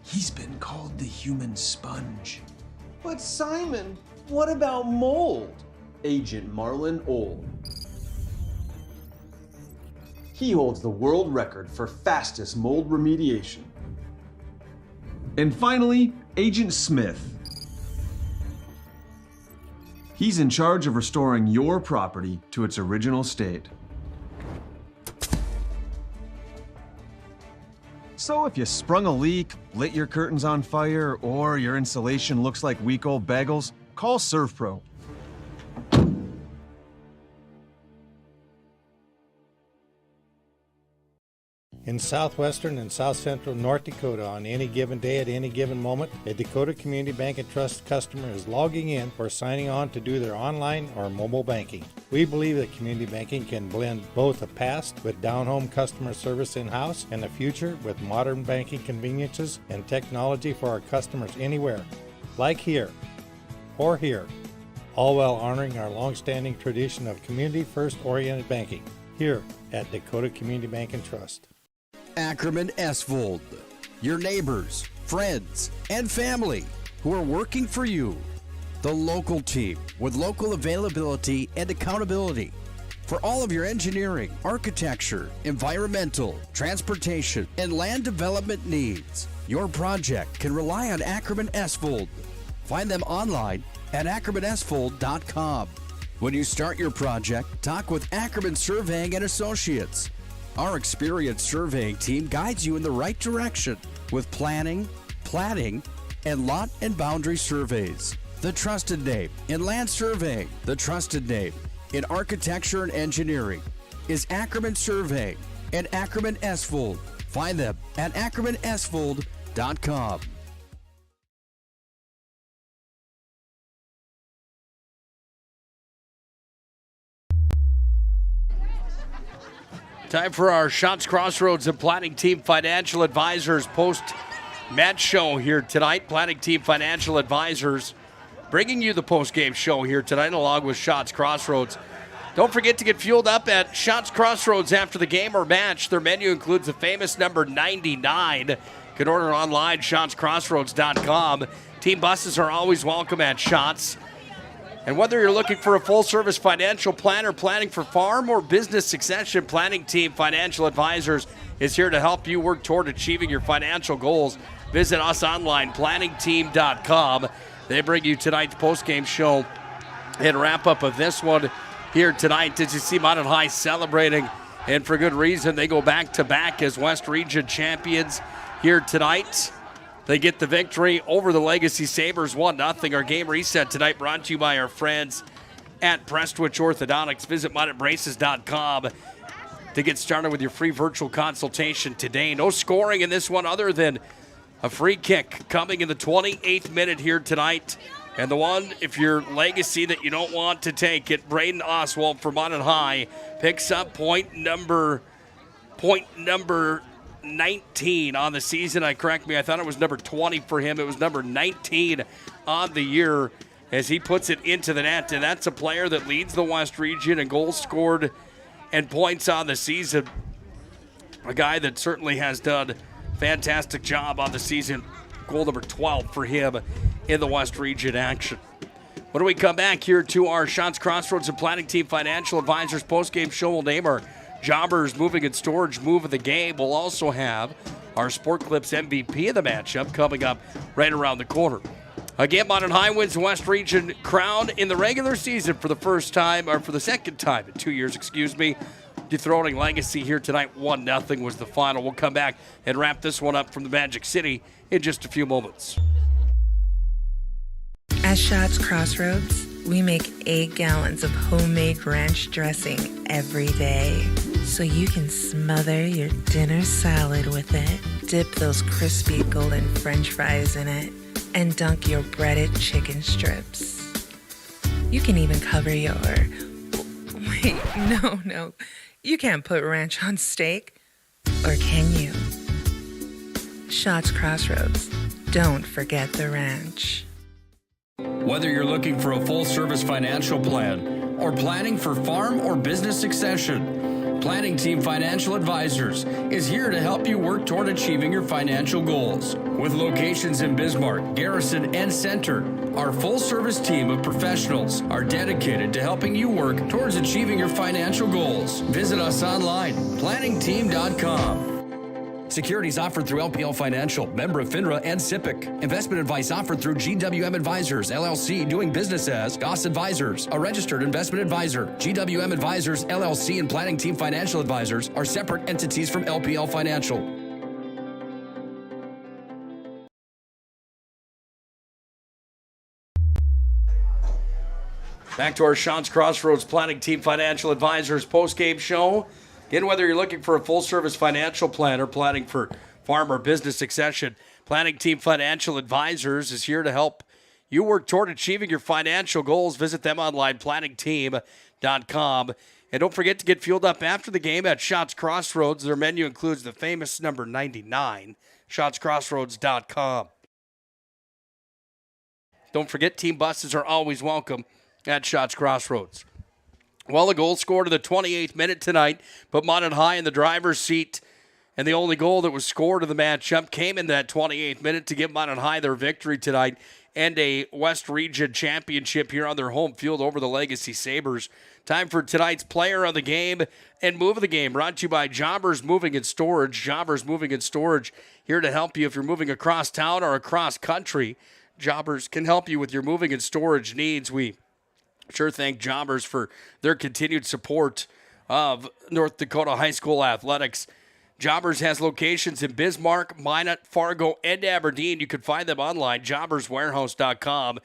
He's been called the human sponge. But Simon, what about mold? Agent Marlon Old. He holds the world record for fastest mold remediation. And finally, Agent Smith. He's in charge of restoring your property to its original state. So if you sprung a leak, lit your curtains on fire, or your insulation looks like week old bagels, call ServPro. In southwestern and south central North Dakota on any given day at any given moment, a Dakota Community Bank and Trust customer is logging in or signing on to do their online or mobile banking. We believe that community banking can blend both a past with down-home customer service in-house and a future with modern banking conveniences and technology for our customers anywhere, like here or here, all while honoring our long-standing tradition of community-first oriented banking here at Dakota Community Bank and Trust. Ackerman Esvold, your neighbors, friends, and family who are working for you. The local team with local availability and accountability for all of your engineering, architecture, environmental, transportation, and land development needs. Your project can rely on Ackerman Esvold. Find them online at ackermanesvold.com. When you start your project, talk with Ackerman Surveying and Associates. Our experienced surveying team guides you in the right direction with planning, platting, and lot and boundary surveys. The trusted name in land surveying, the trusted name in architecture and engineering is Ackerman Surveying and Ackerman Esvold. Find them at ackermanesvold.com. Time for our Shots Crossroads and Planning Team Financial Advisors post-match show here tonight. Planning Team Financial Advisors bringing you the post-game show here tonight along with Shots Crossroads. Don't forget to get fueled up at Shots Crossroads after the game or match. Their menu includes the famous number 99. You can order online, shotscrossroads.com. Team buses are always welcome at Shots. And whether you're looking for a full-service financial plan or planning for farm or business succession, Planning Team Financial Advisors is here to help you work toward achieving your financial goals. Visit us online, planningteam.com. They bring you tonight's post-game show and wrap-up of this one here tonight. Did you see Minot High celebrating? And for good reason. They go back-to-back as West Region champions here tonight. They get the victory over the Legacy Sabres 1-0. Our game reset tonight brought to you by our friends at Prestwich Orthodontics. Visit minotbraces.com to get started with your free virtual consultation today. No scoring in this one other than a free kick coming in the 28th minute here tonight. And the one, if you're Legacy, that you don't want to take it, Braden Oswald for Minot High picks up point number 19 on the season. I thought it was number 20 for him. It was number 19 on the year as he puts it into the net. And that's a player that leads the West Region in goals scored and points on the season. A guy that certainly has done a fantastic job on the season. Goal number 12 for him in the West Region action. When we come back here to our Shots Crossroads and Planning Team Financial Advisors postgame show, we'll name our Jobbers Moving and Storage move of the game. We'll also have our Sport Clips MVP of the matchup coming up right around the corner. Again, Minot High wins the West Region crown in the regular season for the second time in 2 years, dethroning Legacy here tonight. 1-0 was the final. We'll come back and wrap this one up from the Magic City in just a few moments. At Shots Crossroads, we make 8 gallons of homemade ranch dressing every day, so you can smother your dinner salad with it, dip those crispy golden French fries in it, and dunk your breaded chicken strips. You can even cover your... Wait, no. You can't put ranch on steak. Or can you? Shots Crossroads. Don't forget the ranch. Whether you're looking for a full-service financial plan or planning for farm or business succession, Planning Team Financial Advisors is here to help you work toward achieving your financial goals. With locations in Bismarck, Garrison, and Center, our full-service team of professionals are dedicated to helping you work towards achieving your financial goals. Visit us online, planningteam.com. Securities offered through LPL Financial, member of FINRA and SIPC. Investment advice offered through GWM Advisors, LLC, doing business as Goss Advisors, a registered investment advisor. GWM Advisors, LLC, and Planning Team Financial Advisors are separate entities from LPL Financial. Back to our Shots Crossroads Planning Team Financial Advisors post-game show. Again, whether you're looking for a full-service financial plan or planning for farm or business succession, Planning Team Financial Advisors is here to help you work toward achieving your financial goals. Visit them online, planningteam.com. And don't forget to get fueled up after the game at Shots Crossroads. Their menu includes the famous number 99, shotscrossroads.com. Don't forget, team buses are always welcome at Shots Crossroads. Well, a goal scored in the 28th minute tonight, put Minot High in the driver's seat, and the only goal that was scored in the matchup came in that 28th minute to give Minot High their victory tonight and a West Region championship here on their home field over the Legacy Sabres. Time for tonight's player of the game and move of the game, brought to you by Jobbers Moving and Storage. Jobbers Moving and Storage, here to help you if you're moving across town or across country. Jobbers can help you with your moving and storage needs. We sure thank Jobbers for their continued support of North Dakota high school athletics. Jobbers has locations in Bismarck, Minot, Fargo, and Aberdeen. You can find them online, jobberswarehouse.com.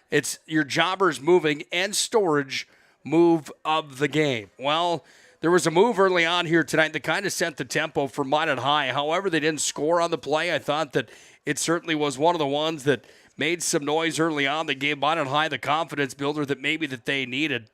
It's your Jobbers moving and storage move of the game. Well, there was a move early on here tonight that kind of set the tempo for Minot High. However, they didn't score on the play. I thought that it certainly was one of the ones that made some noise early on that gave Minot High the confidence builder that maybe that they needed.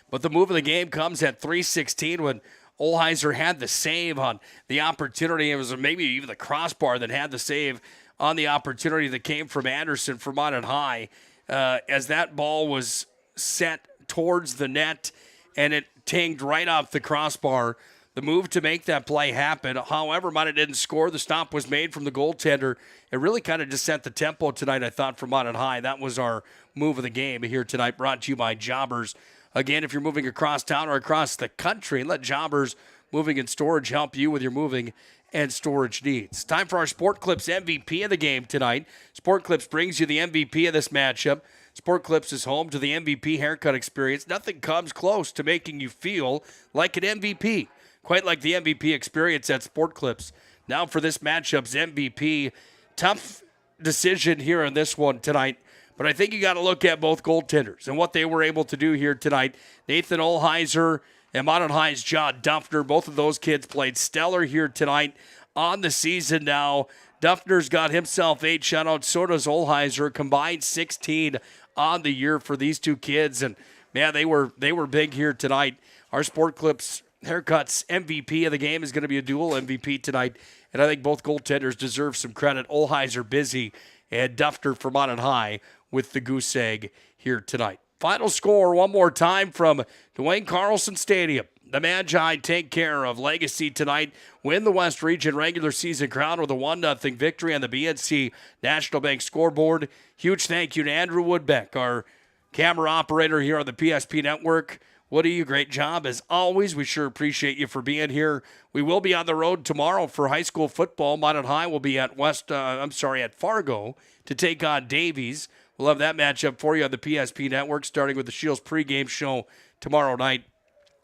But the move of the game comes at 3:16 when Olheiser had the save on the opportunity. It was maybe even the crossbar that had the save on the opportunity that came from Anderson for Minot High. As that ball was set towards the net and it tinged right off the crossbar, the move to make that play happen. However, Minot didn't score. The stop was made from the goaltender. It really kind of just set the tempo tonight, I thought, for Minot High. That was our move of the game here tonight, brought to you by Jobbers. Again, if you're moving across town or across the country, let Jobbers Moving and Storage help you with your moving and storage needs. Time for our Sport Clips MVP of the game tonight. Sport Clips brings you the MVP of this matchup. Sport Clips is home to the MVP haircut experience. Nothing comes close to making you feel like an MVP. Quite like the MVP experience at Sport Clips. Now for this matchup's MVP. Tough decision here on this one tonight, but I think you got to look at both goaltenders and what they were able to do here tonight. Nathan Olheiser and Minot High's John Duffner, both of those kids played stellar here tonight on the season now. Duffner's got himself 8 shutouts, so does Olheiser, combined 16 on the year for these two kids, and man, they were big here tonight. Our Sport Clips Haircuts MVP of the game is going to be a dual MVP tonight, and I think both goaltenders deserve some credit. Olheiser busy, and Duffner for Minot High with the goose egg here tonight. Final score one more time from Duane Carlson Stadium. The Magi take care of Legacy tonight, win the West Region regular season crown with a 1-0 victory on the BNC National Bank scoreboard. Huge thank you to Andrew Woodbeck, our camera operator here on the PSP Network. Woody, you great job as always. We sure appreciate you for being here. We will be on the road tomorrow for high school football. Minot High will be at at Fargo to take on Davies. We'll have that matchup for you on the PSP Network, starting with the Shields pregame show tomorrow night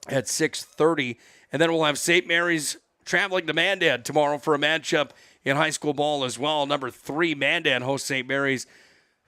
at 6:30. And then we'll have St. Mary's traveling to Mandan tomorrow for a matchup in high school ball as well. Number 3, Mandan hosts St. Mary's.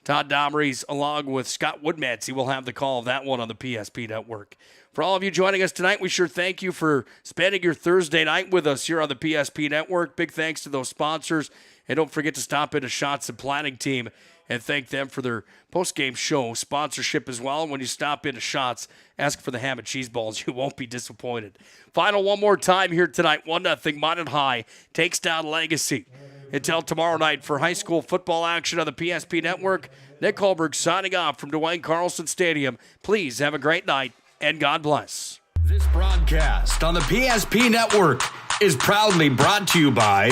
Todd Domrey's along with Scott Woodmansey will have the call of that one on the PSP Network. For all of you joining us tonight, we sure thank you for spending your Thursday night with us here on the PSP Network. Big thanks to those sponsors. And don't forget to stop into Shots and Planning Team and thank them for their post-game show sponsorship as well. And when you stop into Shots, ask for the ham and cheese balls. You won't be disappointed. Final one more time here tonight. 1-0 Minot High takes down Legacy. Until tomorrow night for high school football action on the PSP Network, Nick Holberg signing off from Duane Carlson Stadium. Please have a great night, and God bless. This broadcast on the PSP Network is proudly brought to you by